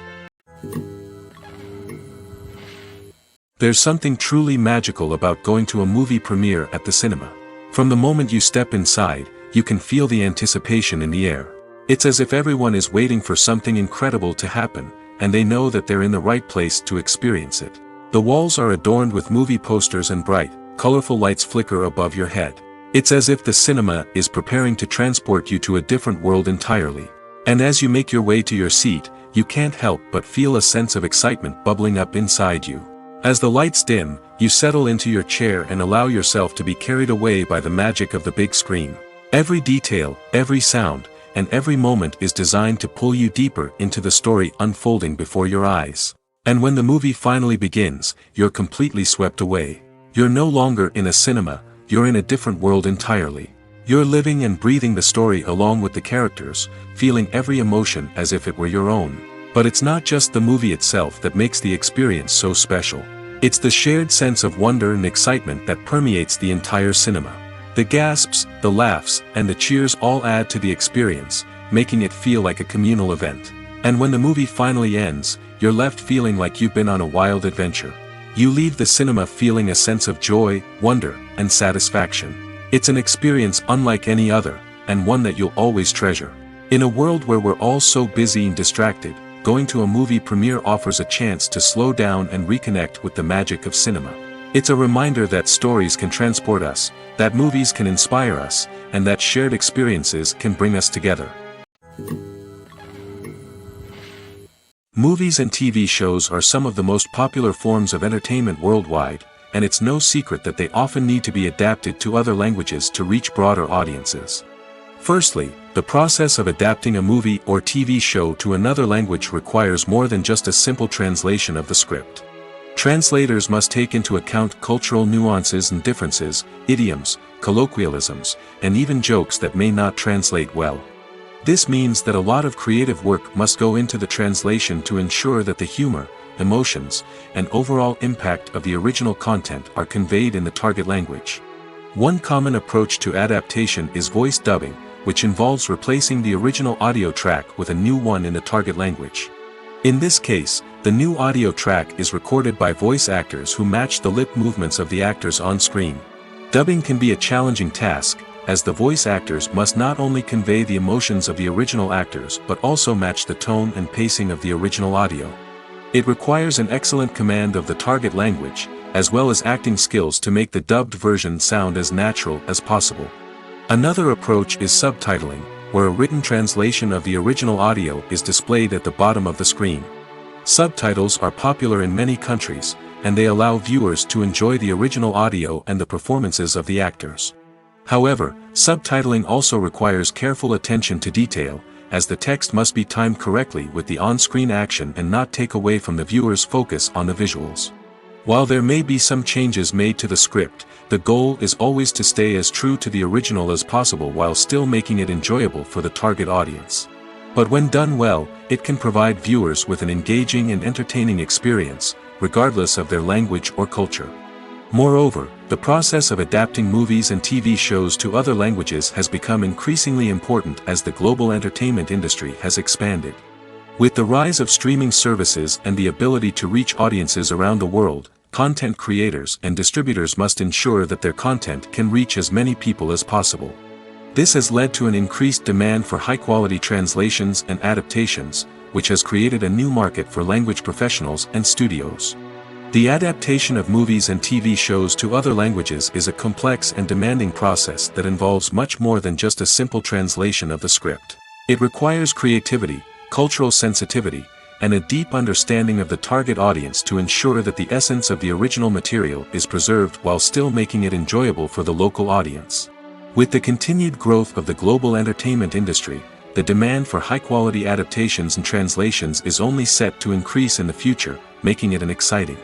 A: There's something truly magical about going to a movie premiere at the cinema. From the moment you step inside, you can feel the anticipation in the air. It's as if everyone is waiting for something incredible to happen, and they know that they're in the right place to experience it. The walls are adorned with movie posters and bright, colorful lights flicker above your head. It's as if the cinema is preparing to transport you to a different world entirely. And as you make your way to your seat, you can't help but feel a sense of excitement bubbling up inside you. As the lights dim, you settle into your chair and allow yourself to be carried away by the magic of the big screen. Every detail, every sound, and every moment is designed to pull you deeper into the story unfolding before your eyes. And when the movie finally begins, you're completely swept away. You're no longer in a cinema, you're in a different world entirely. You're living and breathing the story along with the characters, feeling every emotion as if it were your own. But it's not just the movie itself that makes the experience so special. It's the shared sense of wonder and excitement that permeates the entire cinema. The gasps, the laughs, and the cheers all add to the experience, making it feel like a communal event. And when the movie finally ends, you're left feeling like you've been on a wild adventure. You leave the cinema feeling a sense of joy, wonder, and satisfaction. It's an experience unlike any other, and one that you'll always treasure. In a world where we're all so busy and distracted, going to a movie premiere offers a chance to slow down and reconnect with the magic of cinema. It's a reminder that stories can transport us, that movies can inspire us, and that shared experiences can bring us together. Movies and TV shows are some of the most popular forms of entertainment worldwide, and it's no secret that they often need to be adapted to other languages to reach broader audiences. Firstly, the process of adapting a movie or TV show to another language requires more than just a simple translation of the script. Translators must take into account cultural nuances and differences, idioms, colloquialisms, and even jokes that may not translate well. This means that a lot of creative work must go into the translation to ensure that the humor, emotions, and overall impact of the original content are conveyed in the target language. One common approach to adaptation is voice dubbing, which involves replacing the original audio track with a new one in the target language. In this case, the new audio track is recorded by voice actors who match the lip movements of the actors on screen. Dubbing can be a challenging task, as the voice actors must not only convey the emotions of the original actors but also match the tone and pacing of the original audio. It requires an excellent command of the target language, as well as acting skills to make the dubbed version sound as natural as possible. Another approach is subtitling, where a written translation of the original audio is displayed at the bottom of the screen. Subtitles are popular in many countries, and they allow viewers to enjoy the original audio and the performances of the actors. However, subtitling also requires careful attention to detail, as the text must be timed correctly with the on-screen action and not take away from the viewer's focus on the visuals. While there may be some changes made to the script, the goal is always to stay as true to the original as possible while still making it enjoyable for the target audience. But when done well, it can provide viewers with an engaging and entertaining experience, regardless of their language or culture. Moreover, the process of adapting movies and TV shows to other languages has become increasingly important as the global entertainment industry has expanded. With the rise of streaming services and the ability to reach audiences around the world, content creators and distributors must ensure that their content can reach as many people as possible. This has led to an increased demand for high-quality translations and adaptations, which has created a new market for language professionals and studios. The adaptation of movies and TV shows to other languages is a complex and demanding process that involves much more than just a simple translation of the script. It requires creativity, cultural sensitivity, and a deep understanding of the target audience to ensure that the essence of the original material is preserved while still making it enjoyable for the local audience. With the continued growth of the global entertainment industry, the demand for high-quality adaptations and translations is only set to increase in the future, making it an exciting.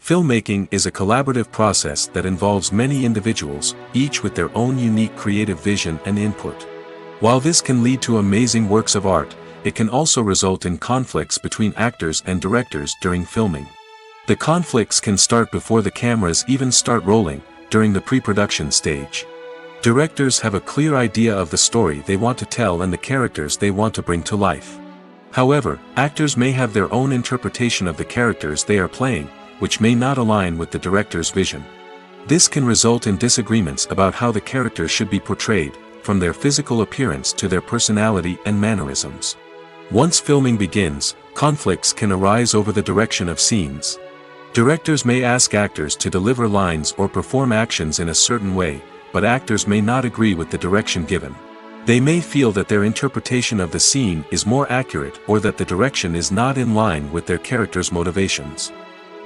A: Filmmaking is a collaborative process that involves many individuals, each with their own unique creative vision and input. While this can lead to amazing works of art, it can also result in conflicts between actors and directors during filming. The conflicts can start before the cameras even start rolling, during the pre-production stage. Directors have a clear idea of the story they want to tell and the characters they want to bring to life. However, actors may have their own interpretation of the characters they are playing, which may not align with the director's vision. This can result in disagreements about how the characters should be portrayed, from their physical appearance to their personality and mannerisms. Once filming begins, conflicts can arise over the direction of scenes. Directors may ask actors to deliver lines or perform actions in a certain way, but actors may not agree with the direction given. They may feel that their interpretation of the scene is more accurate or that the direction is not in line with their character's motivations.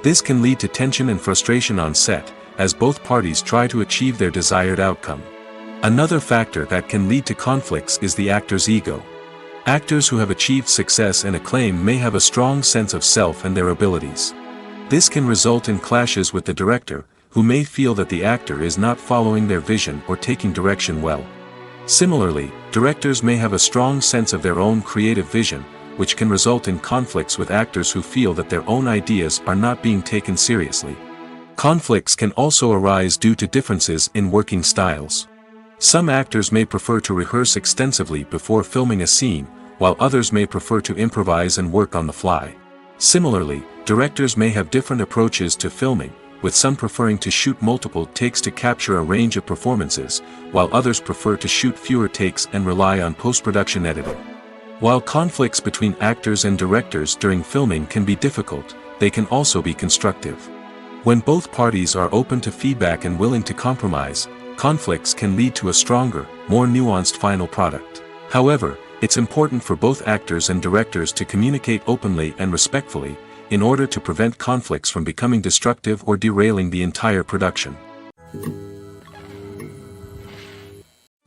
A: This can lead to tension and frustration on set, as both parties try to achieve their desired outcome. Another factor that can lead to conflicts is the actor's ego. Actors who have achieved success and acclaim may have a strong sense of self and their abilities. This can result in clashes with the director, who may feel that the actor is not following their vision or taking direction well. Similarly, directors may have a strong sense of their own creative vision, which can result in conflicts with actors who feel that their own ideas are not being taken seriously. Conflicts can also arise due to differences in working styles. Some actors may prefer to rehearse extensively before filming a scene, while others may prefer to improvise and work on the fly. Similarly, directors may have different approaches to filming, with some preferring to shoot multiple takes to capture a range of performances, while others prefer to shoot fewer takes and rely on post-production editing. While conflicts between actors and directors during filming can be difficult, they can also be constructive. When both parties are open to feedback and willing to compromise, conflicts can lead to a stronger, more nuanced final product. However, it's important for both actors and directors to communicate openly and respectfully, in order to prevent conflicts from becoming destructive or derailing the entire production.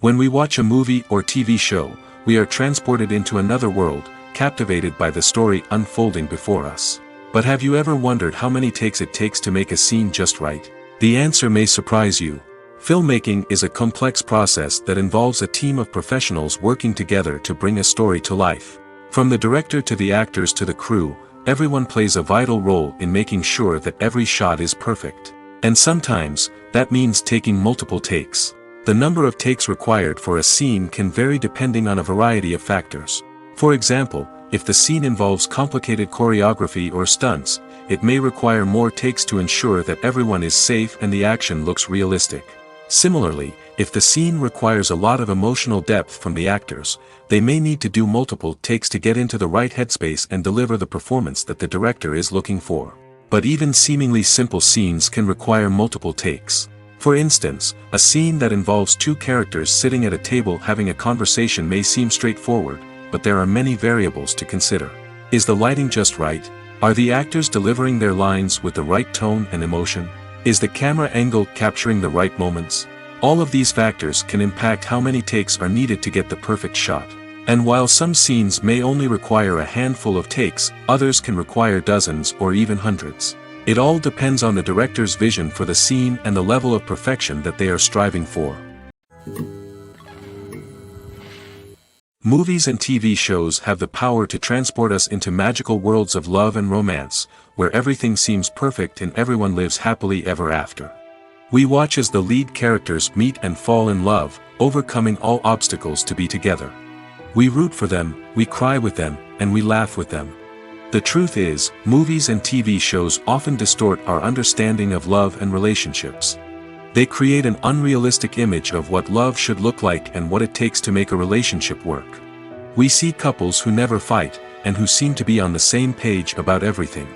A: When we watch a movie or TV show, we are transported into another world, captivated by the story unfolding before us. But have you ever wondered how many takes it takes to make a scene just right? The answer may surprise you. Filmmaking is a complex process that involves a team of professionals working together to bring a story to life. From the director to the actors to the crew, everyone plays a vital role in making sure that every shot is perfect. And sometimes, that means taking multiple takes. The number of takes required for a scene can vary depending on a variety of factors. For example, if the scene involves complicated choreography or stunts, it may require more takes to ensure that everyone is safe and the action looks realistic. Similarly, if the scene requires a lot of emotional depth from the actors, they may need to do multiple takes to get into the right headspace and deliver the performance that the director is looking for. But even seemingly simple scenes can require multiple takes. For instance, a scene that involves two characters sitting at a table having a conversation may seem straightforward, but there are many variables to consider. Is the lighting just right? Are the actors delivering their lines with the right tone and emotion? Is the camera angle capturing the right moments? All of these factors can impact how many takes are needed to get the perfect shot. And while some scenes may only require a handful of takes, others can require dozens or even hundreds. It all depends on the director's vision for the scene and the level of perfection that they are striving for. Movies and TV shows have the power to transport us into magical worlds of love and romance, where everything seems perfect and everyone lives happily ever after. We watch as the lead characters meet and fall in love, overcoming all obstacles to be together. We root for them, we cry with them, and we laugh with them. The truth is, movies and TV shows often distort our understanding of love and relationships. They create an unrealistic image of what love should look like and what it takes to make a relationship work. We see couples who never fight, and who seem to be on the same page about everything.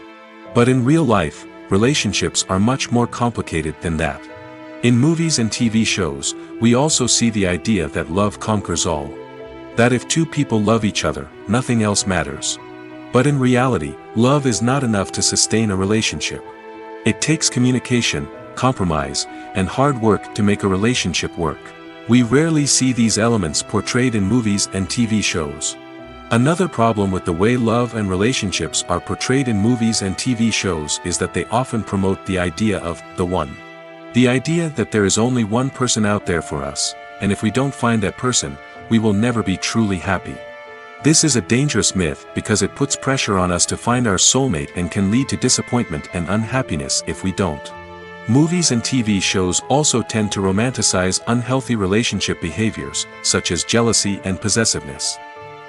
A: But in real life, relationships are much more complicated than that. In movies and TV shows, we also see the idea that love conquers all. That if two people love each other, nothing else matters. But in reality, love is not enough to sustain a relationship. It takes communication, compromise, and hard work to make a relationship work. We rarely see these elements portrayed in movies and TV shows. Another problem with the way love and relationships are portrayed in movies and TV shows is that they often promote the idea of the one. The idea that there is only one person out there for us, and if we don't find that person, we will never be truly happy. This is a dangerous myth because it puts pressure on us to find our soulmate and can lead to disappointment and unhappiness if we don't. Movies and TV shows also tend to romanticize unhealthy relationship behaviors, such as jealousy and possessiveness.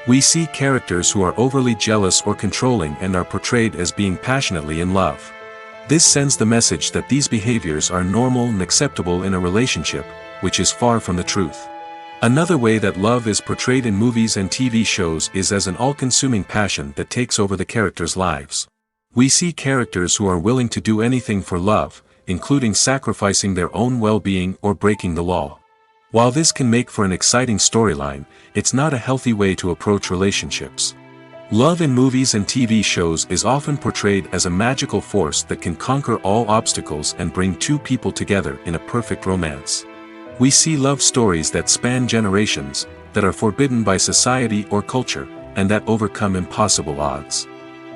A: We see characters who are overly jealous or controlling and are portrayed as being passionately in love. This sends the message that these behaviors are normal and acceptable in a relationship, which is far from the truth. Another way that love is portrayed in movies and TV shows is as an all-consuming passion that takes over the characters' lives. We see characters who are willing to do anything for love, including sacrificing their own well-being or breaking the law. While this can make for an exciting storyline, it's not a healthy way to approach relationships. Love in movies and TV shows is often portrayed as a magical force that can conquer all obstacles and bring two people together in a perfect romance. We see love stories that span generations, that are forbidden by society or culture, and that overcome impossible odds.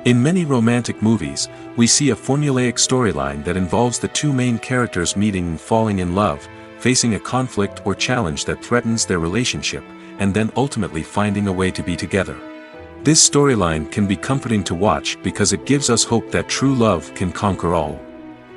A: In many romantic movies, we see a formulaic storyline that involves the two main characters meeting and falling in love, facing a conflict or challenge that threatens their relationship, and then ultimately finding a way to be together. This storyline can be comforting to watch because it gives us hope that true love can conquer all.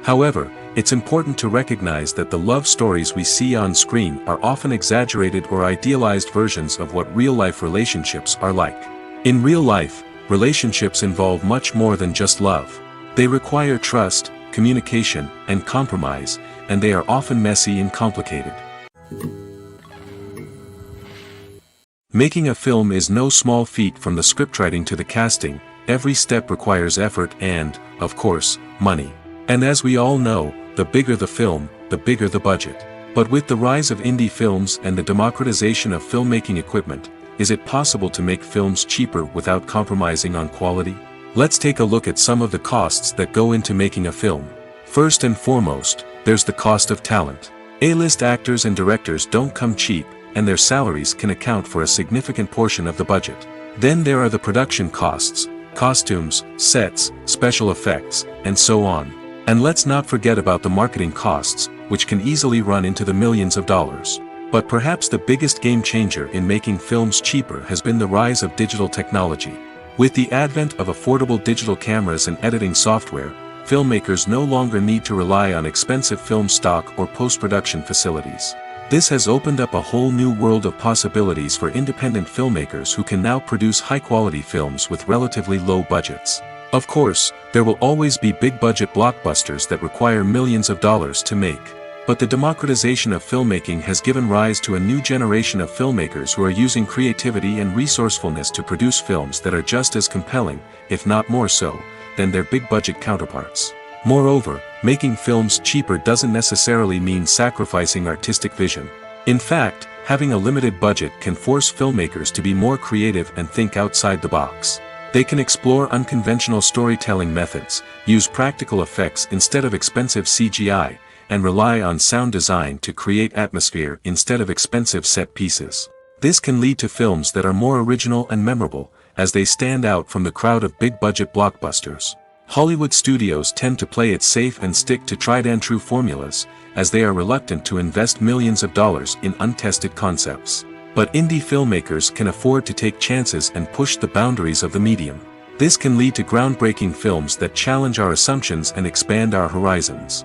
A: However, it's important to recognize that the love stories we see on screen are often exaggerated or idealized versions of what real-life relationships are like. In real life, relationships involve much more than just love. They require trust, communication, and compromise, and they are often messy and complicated. Making a film is no small feat. From the scriptwriting to the casting, every step requires effort and, of course, money. And as we all know, the bigger the film, the bigger the budget. But with the rise of indie films and the democratization of filmmaking equipment, is it possible to make films cheaper without compromising on quality? Let's take a look at some of the costs that go into making a film. First and foremost, there's the cost of talent. A-list actors and directors don't come cheap, and their salaries can account for a significant portion of the budget. Then there are the production costs, costumes, sets, special effects, and so on. And let's not forget about the marketing costs, which can easily run into the millions of dollars. But perhaps the biggest game changer in making films cheaper has been the rise of digital technology. With the advent of affordable digital cameras and editing software, filmmakers no longer need to rely on expensive film stock or post-production facilities. This has opened up a whole new world of possibilities for independent filmmakers who can now produce high-quality films with relatively low budgets. Of course, there will always be big-budget blockbusters that require millions of dollars to make. But the democratization of filmmaking has given rise to a new generation of filmmakers who are using creativity and resourcefulness to produce films that are just as compelling, if not more so, than their big-budget counterparts. Moreover, making films cheaper doesn't necessarily mean sacrificing artistic vision. In fact, having a limited budget can force filmmakers to be more creative and think outside the box. They can explore unconventional storytelling methods, use practical effects instead of expensive CGI, and rely on sound design to create atmosphere instead of expensive set pieces. This can lead to films that are more original and memorable, as they stand out from the crowd of big-budget blockbusters. Hollywood studios tend to play it safe and stick to tried-and-true formulas, as they are reluctant to invest millions of dollars in untested concepts. But indie filmmakers can afford to take chances and push the boundaries of the medium. This can lead to groundbreaking films that challenge our assumptions and expand our horizons.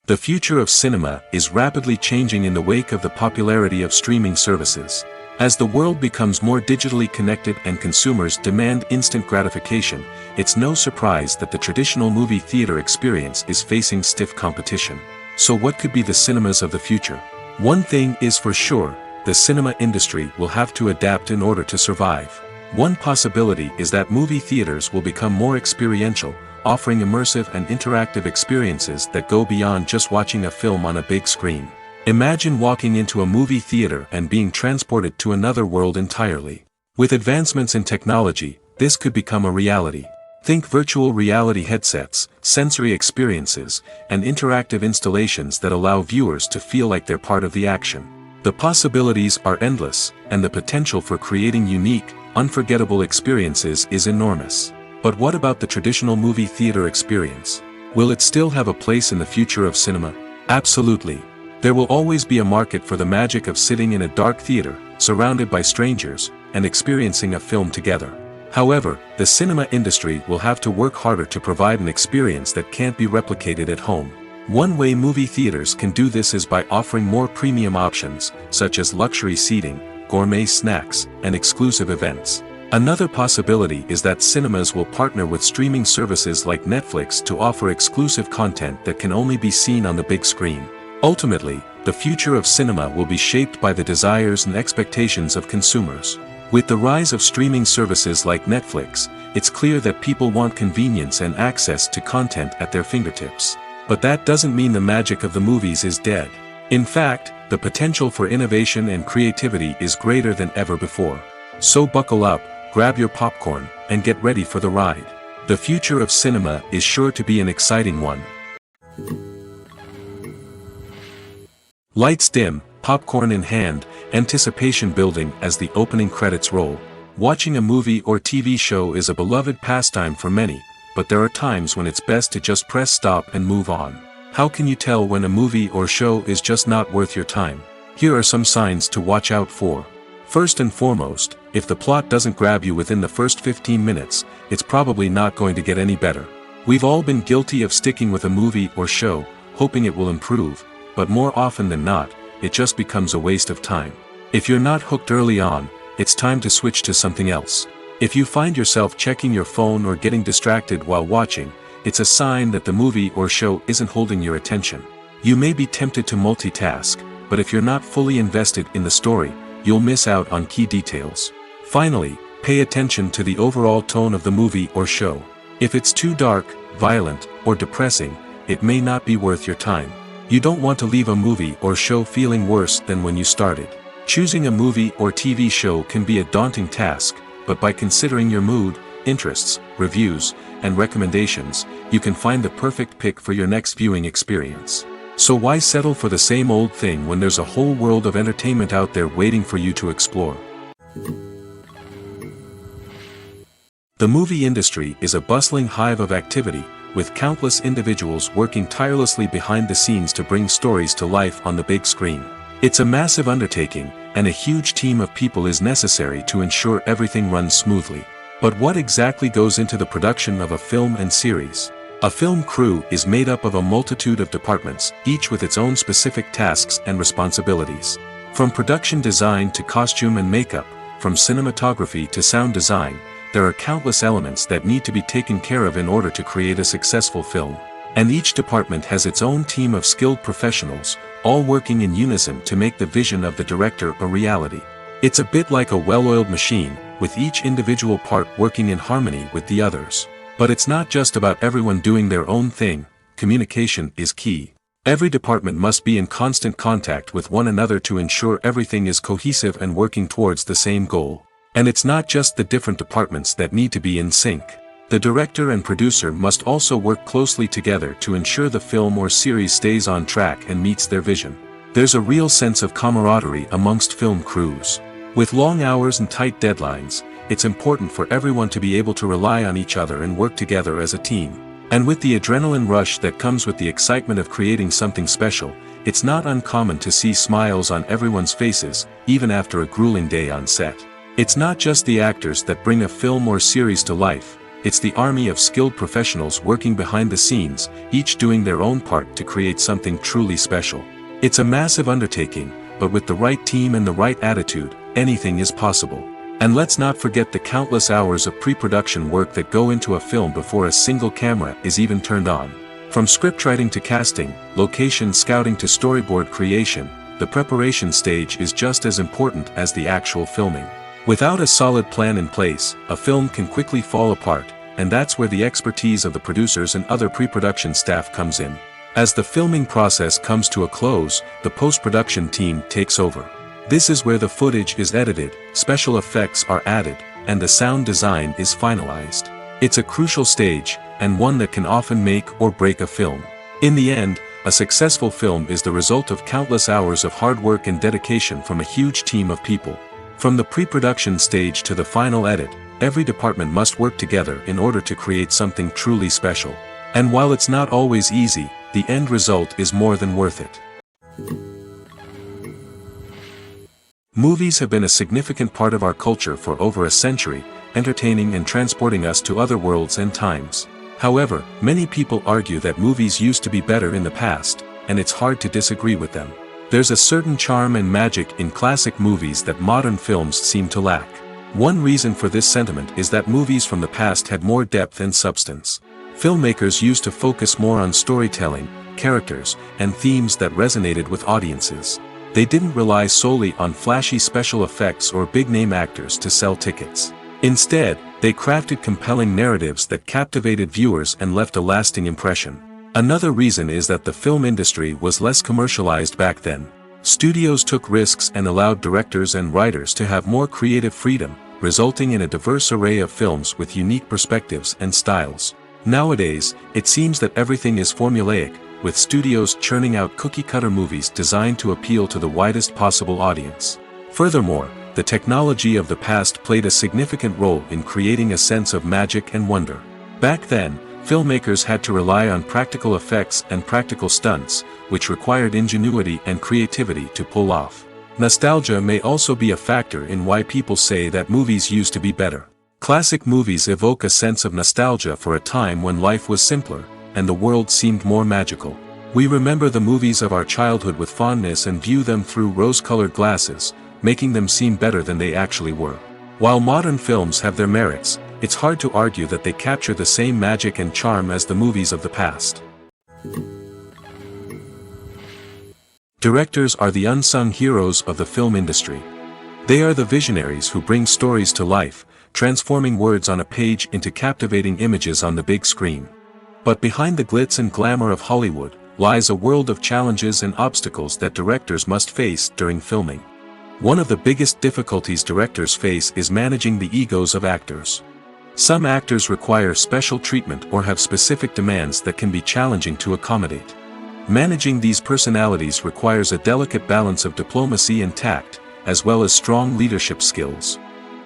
A: The future of cinema is rapidly changing in the wake of the popularity of streaming services. As the world becomes more digitally connected and consumers demand instant gratification, it's no surprise that the traditional movie theater experience is facing stiff competition. So what could be the cinemas of the future? One thing is for sure, the cinema industry will have to adapt in order to survive. One possibility is that movie theaters will become more experiential, offering immersive and interactive experiences that go beyond just watching a film on a big screen. Imagine walking into a movie theater and being transported to another world entirely. With advancements in technology, this could become a reality. Think virtual reality headsets, sensory experiences, and interactive installations that allow viewers to feel like they're part of the action. The possibilities are endless, and the potential for creating unique, unforgettable experiences is enormous. But what about the traditional movie theater experience? Will it still have a place in the future of cinema? Absolutely. There will always be a market for the magic of sitting in a dark theater, surrounded by strangers, and experiencing a film together. However, the cinema industry will have to work harder to provide an experience that can't be replicated at home. One way movie theaters can do this is by offering more premium options, such as luxury seating, gourmet snacks, and exclusive events. Another possibility is that cinemas will partner with streaming services like Netflix to offer exclusive content that can only be seen on the big screen. Ultimately, the future of cinema will be shaped by the desires and expectations of consumers. With the rise of streaming services like Netflix, it's clear that people want convenience and access to content at their fingertips. But that doesn't mean the magic of the movies is dead. In fact, the potential for innovation and creativity is greater than ever before. So buckle up, grab your popcorn, and get ready for the ride. The future of cinema is sure to be an exciting one. Lights dim, popcorn in hand, anticipation building as the opening credits roll. Watching a movie or TV show is a beloved pastime for many, but there are times when it's best to just press stop and move on. How can you tell when a movie or show is just not worth your time? Here are some signs to watch out for. First and foremost, if the plot doesn't grab you within the first 15 minutes, it's probably not going to get any better. We've all been guilty of sticking with a movie or show, hoping it will improve, but more often than not, it just becomes a waste of time. If you're not hooked early on, it's time to switch to something else. If you find yourself checking your phone or getting distracted while watching, it's a sign that the movie or show isn't holding your attention. You may be tempted to multitask, but if you're not fully invested in the story, you'll miss out on key details. Finally, pay attention to the overall tone of the movie or show. If it's too dark, violent, or depressing, it may not be worth your time. You don't want to leave a movie or show feeling worse than when you started. Choosing a movie or TV show can be a daunting task, but by considering your mood, interests, reviews, and recommendations, you can find the perfect pick for your next viewing experience. So why settle for the same old thing when there's a whole world of entertainment out there waiting for you to explore? The movie industry is a bustling hive of activity, with countless individuals working tirelessly behind the scenes to bring stories to life on the big screen. It's a massive undertaking, and a huge team of people is necessary to ensure everything runs smoothly. But what exactly goes into the production of a film and series? A film crew is made up of a multitude of departments, each with its own specific tasks and responsibilities. From production design to costume and makeup, from cinematography to sound design, there are countless elements that need to be taken care of in order to create a successful film. And each department has its own team of skilled professionals, all working in unison to make the vision of the director a reality. It's a bit like a well-oiled machine, with each individual part working in harmony with the others. But it's not just about everyone doing their own thing. Communication is key. Every department must be in constant contact with one another to ensure everything is cohesive and working towards the same goal. And it's not just the different departments that need to be in sync. The director and producer must also work closely together to ensure the film or series stays on track and meets their vision. There's a real sense of camaraderie amongst film crews. With long hours and tight deadlines, it's important for everyone to be able to rely on each other and work together as a team. And with the adrenaline rush that comes with the excitement of creating something special, it's not uncommon to see smiles on everyone's faces, even after a grueling day on set. It's not just the actors that bring a film or series to life, it's the army of skilled professionals working behind the scenes, each doing their own part to create something truly special. It's a massive undertaking, but with the right team and the right attitude, anything is possible. And let's not forget the countless hours of pre-production work that go into a film before a single camera is even turned on. From scriptwriting to casting, location scouting to storyboard creation, the preparation stage is just as important as the actual filming. Without a solid plan in place, a film can quickly fall apart, and that's where the expertise of the producers and other pre-production staff comes in. As the filming process comes to a close, the post-production team takes over. This is where the footage is edited, special effects are added, and the sound design is finalized. It's a crucial stage, and one that can often make or break a film. In the end, a successful film is the result of countless hours of hard work and dedication from a huge team of people. From the pre-production stage to the final edit, every department must work together in order to create something truly special. And while it's not always easy, the end result is more than worth it. Movies have been a significant part of our culture for over a century, entertaining and transporting us to other worlds and times. However, many people argue that movies used to be better in the past, and it's hard to disagree with them. There's a certain charm and magic in classic movies that modern films seem to lack. One reason for this sentiment is that movies from the past had more depth and substance. Filmmakers used to focus more on storytelling, characters, and themes that resonated with audiences. They didn't rely solely on flashy special effects or big-name actors to sell tickets. Instead, they crafted compelling narratives that captivated viewers and left a lasting impression. Another reason is that the film industry was less commercialized back then. Studios took risks and allowed directors and writers to have more creative freedom, resulting in a diverse array of films with unique perspectives and styles. Nowadays, it seems that everything is formulaic, with studios churning out cookie-cutter movies designed to appeal to the widest possible audience. Furthermore, the technology of the past played a significant role in creating a sense of magic and wonder. Back then, filmmakers had to rely on practical effects and practical stunts, which required ingenuity and creativity to pull off. Nostalgia may also be a factor in why people say that movies used to be better. Classic movies evoke a sense of nostalgia for a time when life was simpler, and the world seemed more magical. We remember the movies of our childhood with fondness and view them through rose-colored glasses, making them seem better than they actually were. While modern films have their merits, it's hard to argue that they capture the same magic and charm as the movies of the past. Directors are the unsung heroes of the film industry. They are the visionaries who bring stories to life, transforming words on a page into captivating images on the big screen. But behind the glitz and glamour of Hollywood, lies a world of challenges and obstacles that directors must face during filming. One of the biggest difficulties directors face is managing the egos of actors. Some actors require special treatment or have specific demands that can be challenging to accommodate. Managing these personalities requires a delicate balance of diplomacy and tact, as well as strong leadership skills.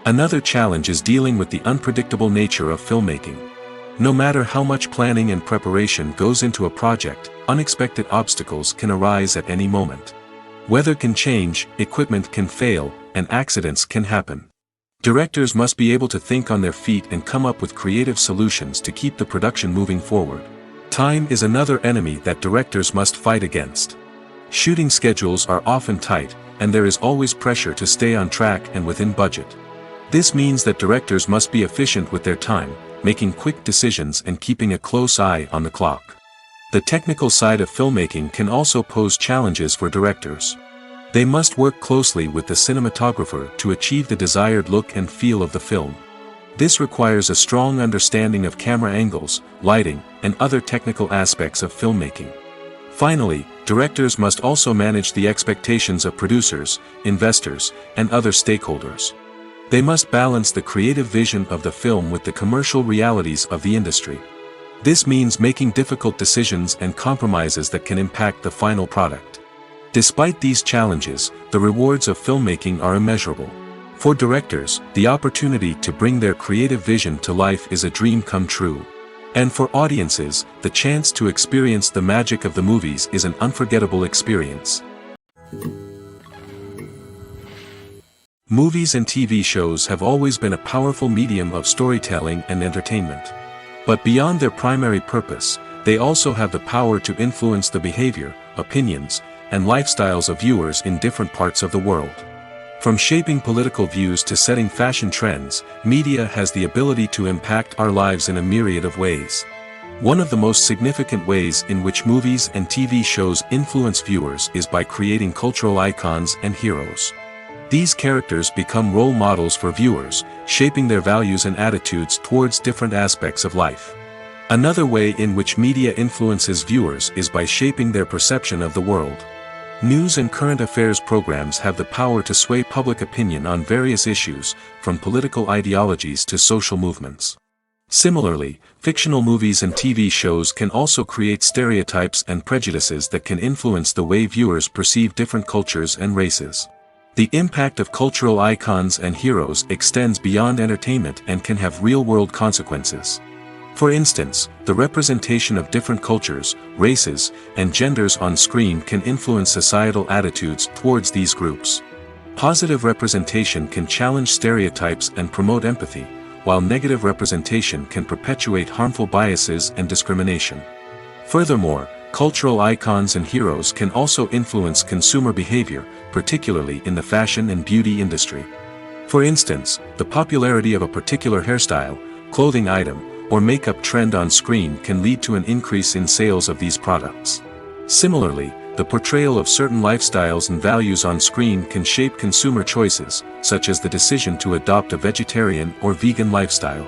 A: Another challenge is dealing with the unpredictable nature of filmmaking. No matter how much planning and preparation goes into a project, unexpected obstacles can arise at any moment. Weather can change, equipment can fail, and accidents can happen. Directors must be able to think on their feet and come up with creative solutions to keep the production moving forward. Time is another enemy that directors must fight against. Shooting schedules are often tight, and there is always pressure to stay on track and within budget. This means that directors must be efficient with their time, making quick decisions and keeping a close eye on the clock. The technical side of filmmaking can also pose challenges for directors. They must work closely with the cinematographer to achieve the desired look and feel of the film. This requires a strong understanding of camera angles, lighting, and other technical aspects of filmmaking. Finally, directors must also manage the expectations of producers, investors, and other stakeholders. They must balance the creative vision of the film with the commercial realities of the industry. This means making difficult decisions and compromises that can impact the final product. Despite these challenges, the rewards of filmmaking are immeasurable. For directors, the opportunity to bring their creative vision to life is a dream come true. And for audiences, the chance to experience the magic of the movies is an unforgettable experience. Movies and TV shows have always been a powerful medium of storytelling and entertainment. But beyond their primary purpose, they also have the power to influence the behavior, opinions, and lifestyles of viewers in different parts of the world. From shaping political views to setting fashion trends, media has the ability to impact our lives in a myriad of ways. One of the most significant ways in which movies and TV shows influence viewers is by creating cultural icons and heroes. These characters become role models for viewers, shaping their values and attitudes towards different aspects of life. Another way in which media influences viewers is by shaping their perception of the world. News and current affairs programs have the power to sway public opinion on various issues, from political ideologies to social movements. Similarly, fictional movies and TV shows can also create stereotypes and prejudices that can influence the way viewers perceive different cultures and races. The impact of cultural icons and heroes extends beyond entertainment and can have real-world consequences. For instance, the representation of different cultures, races, and genders on screen can influence societal attitudes towards these groups. Positive representation can challenge stereotypes and promote empathy, while negative representation can perpetuate harmful biases and discrimination. Furthermore, cultural icons and heroes can also influence consumer behavior, particularly in the fashion and beauty industry. For instance, the popularity of a particular hairstyle, clothing item, or makeup trend on screen can lead to an increase in sales of these products. Similarly, the portrayal of certain lifestyles and values on screen can shape consumer choices, such as the decision to adopt a vegetarian or vegan lifestyle.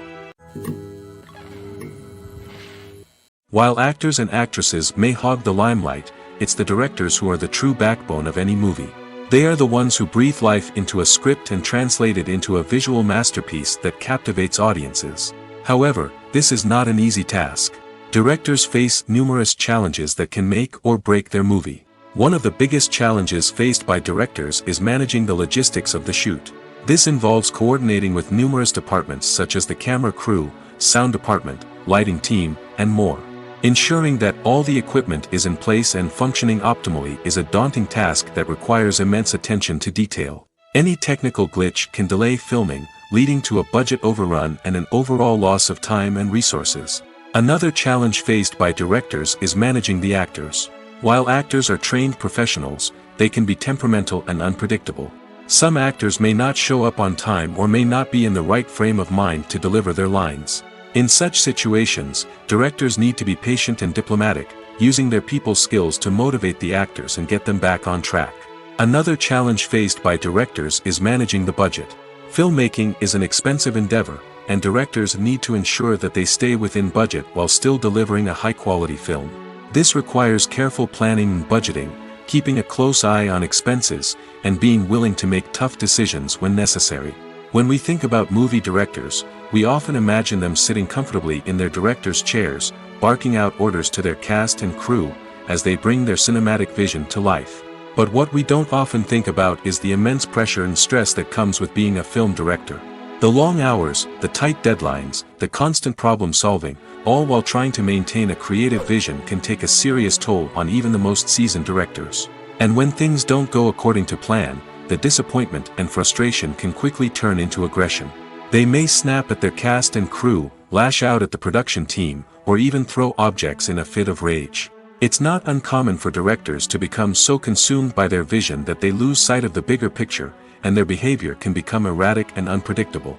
A: While actors and actresses may hog the limelight, it's the directors who are the true backbone of any movie. They are the ones who breathe life into a script and translate it into a visual masterpiece that captivates audiences. However, this is not an easy task. Directors face numerous challenges that can make or break their movie. One of the biggest challenges faced by directors is managing the logistics of the shoot. This involves coordinating with numerous departments such as the camera crew, sound department, lighting team, and more. Ensuring that all the equipment is in place and functioning optimally is a daunting task that requires immense attention to detail. Any technical glitch can delay filming, leading to a budget overrun and an overall loss of time and resources. Another challenge faced by directors is managing the actors. While actors are trained professionals, they can be temperamental and unpredictable. Some actors may not show up on time or may not be in the right frame of mind to deliver their lines. In such situations, directors need to be patient and diplomatic, using their people skills to motivate the actors and get them back on track. Another challenge faced by directors is managing the budget. Filmmaking is an expensive endeavor, and directors need to ensure that they stay within budget while still delivering a high-quality film. This requires careful planning and budgeting, keeping a close eye on expenses, and being willing to make tough decisions when necessary. When we think about movie directors, we often imagine them sitting comfortably in their director's chairs, barking out orders to their cast and crew, as they bring their cinematic vision to life. But what we don't often think about is the immense pressure and stress that comes with being a film director. The long hours, the tight deadlines, the constant problem solving, all while trying to maintain a creative vision can take a serious toll on even the most seasoned directors. And when things don't go according to plan, the disappointment and frustration can quickly turn into aggression. They may snap at their cast and crew, lash out at the production team, or even throw objects in a fit of rage. It's not uncommon for directors to become so consumed by their vision that they lose sight of the bigger picture, and their behavior can become erratic and unpredictable.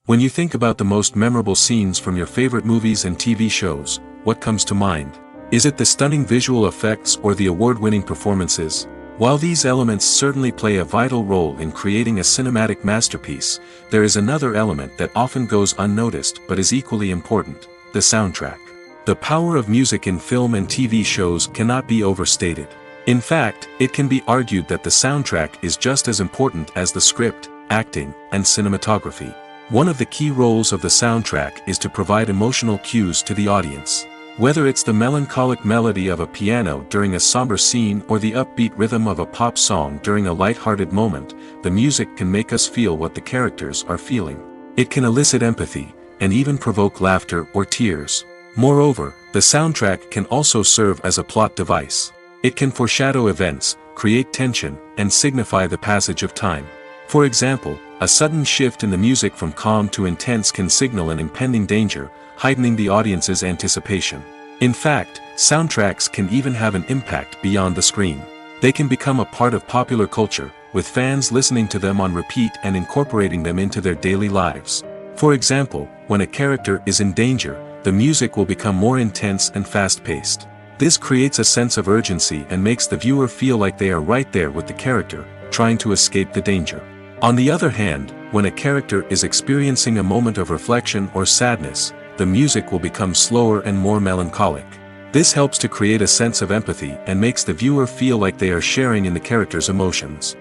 A: When you think about the most memorable scenes from your favorite movies and TV shows, what comes to mind? Is it the stunning visual effects or the award-winning performances? While these elements certainly play a vital role in creating a cinematic masterpiece, there is another element that often goes unnoticed but is equally important: the soundtrack. The power of music in film and TV shows cannot be overstated. In fact, it can be argued that the soundtrack is just as important as the script, acting, and cinematography. One of the key roles of the soundtrack is to provide emotional cues to the audience. Whether it's the melancholic melody of a piano during a somber scene or the upbeat rhythm of a pop song during a light-hearted moment, the music can make us feel what the characters are feeling. It can elicit empathy, and even provoke laughter or tears. Moreover, the soundtrack can also serve as a plot device. It can foreshadow events, create tension, and signify the passage of time. For example, a sudden shift in the music from calm to intense can signal an impending danger, heightening the audience's anticipation. In fact, soundtracks can even have an impact beyond the screen. They can become a part of popular culture, with fans listening to them on repeat and incorporating them into their daily lives. For example, when a character is in danger, the music will become more intense and fast-paced. This creates a sense of urgency and makes the viewer feel like they are right there with the character, trying to escape the danger. On the other hand, when a character is experiencing a moment of reflection or sadness, the music will become slower and more melancholic. This helps to create a sense of empathy and makes the viewer feel like they are sharing in the character's emotions.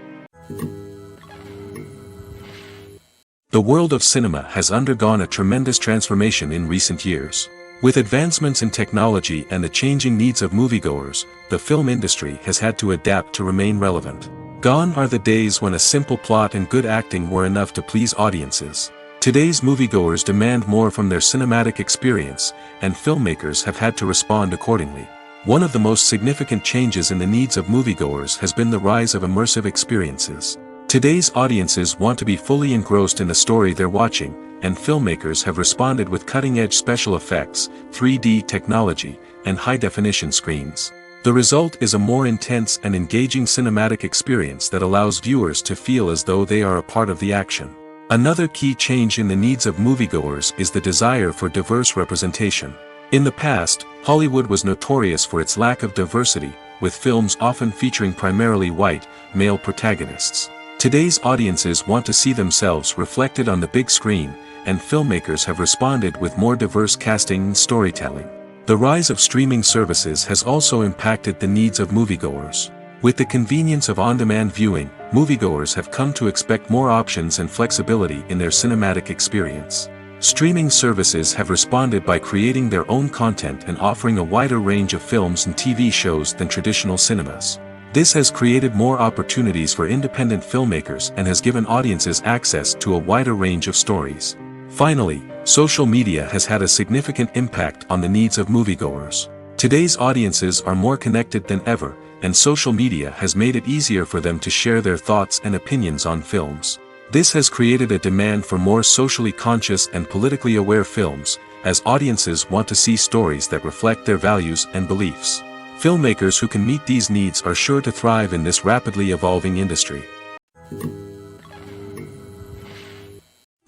A: The world of cinema has undergone a tremendous transformation in recent years. With advancements in technology and the changing needs of moviegoers, the film industry has had to adapt to remain relevant. Gone are the days when a simple plot and good acting were enough to please audiences. Today's moviegoers demand more from their cinematic experience, and filmmakers have had to respond accordingly. One of the most significant changes in the needs of moviegoers has been the rise of immersive experiences. Today's audiences want to be fully engrossed in the story they're watching, and filmmakers have responded with cutting-edge special effects, 3D technology, and high-definition screens. The result is a more intense and engaging cinematic experience that allows viewers to feel as though they are a part of the action. Another key change in the needs of moviegoers is the desire for diverse representation. In the past, Hollywood was notorious for its lack of diversity, with films often featuring primarily white, male protagonists. Today's audiences want to see themselves reflected on the big screen, and filmmakers have responded with more diverse casting and storytelling. The rise of streaming services has also impacted the needs of moviegoers. With the convenience of on-demand viewing, moviegoers have come to expect more options and flexibility in their cinematic experience. Streaming services have responded by creating their own content and offering a wider range of films and TV shows than traditional cinemas. This has created more opportunities for independent filmmakers and has given audiences access to a wider range of stories. Finally, social media has had a significant impact on the needs of moviegoers. Today's audiences are more connected than ever, and social media has made it easier for them to share their thoughts and opinions on films. This has created a demand for more socially conscious and politically aware films, as audiences want to see stories that reflect their values and beliefs. Filmmakers who can meet these needs are sure to thrive in this rapidly evolving industry.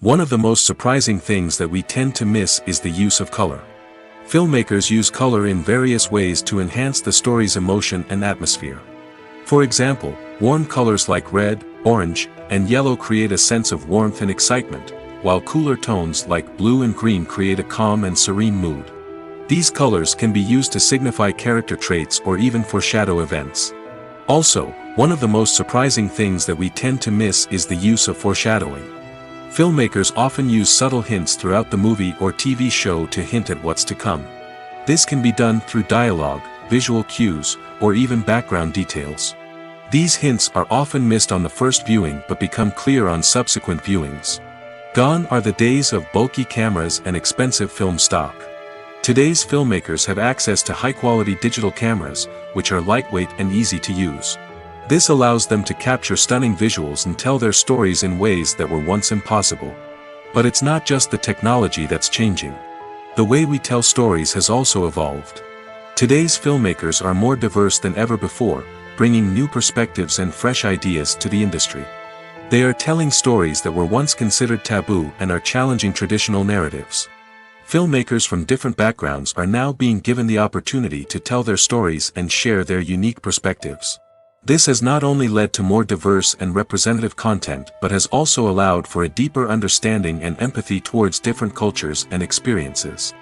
A: One of the most surprising things that we tend to miss is the use of color. Filmmakers use color in various ways to enhance the story's emotion and atmosphere. For example, warm colors like red, orange, and yellow create a sense of warmth and excitement, while cooler tones like blue and green create a calm and serene mood. These colors can be used to signify character traits or even foreshadow events. Also, one of the most surprising things that we tend to miss is the use of foreshadowing. Filmmakers often use subtle hints throughout the movie or TV show to hint at what's to come. This can be done through dialogue, visual cues, or even background details. These hints are often missed on the first viewing but become clear on subsequent viewings. Gone are the days of bulky cameras and expensive film stock. Today's filmmakers have access to high-quality digital cameras, which are lightweight and easy to use. This allows them to capture stunning visuals and tell their stories in ways that were once impossible. But it's not just the technology that's changing. The way we tell stories has also evolved. Today's filmmakers are more diverse than ever before, bringing new perspectives and fresh ideas to the industry. They are telling stories that were once considered taboo and are challenging traditional narratives. Filmmakers from different backgrounds are now being given the opportunity to tell their stories and share their unique perspectives. This has not only led to more diverse and representative content but has also allowed for a deeper understanding and empathy towards different cultures and experiences.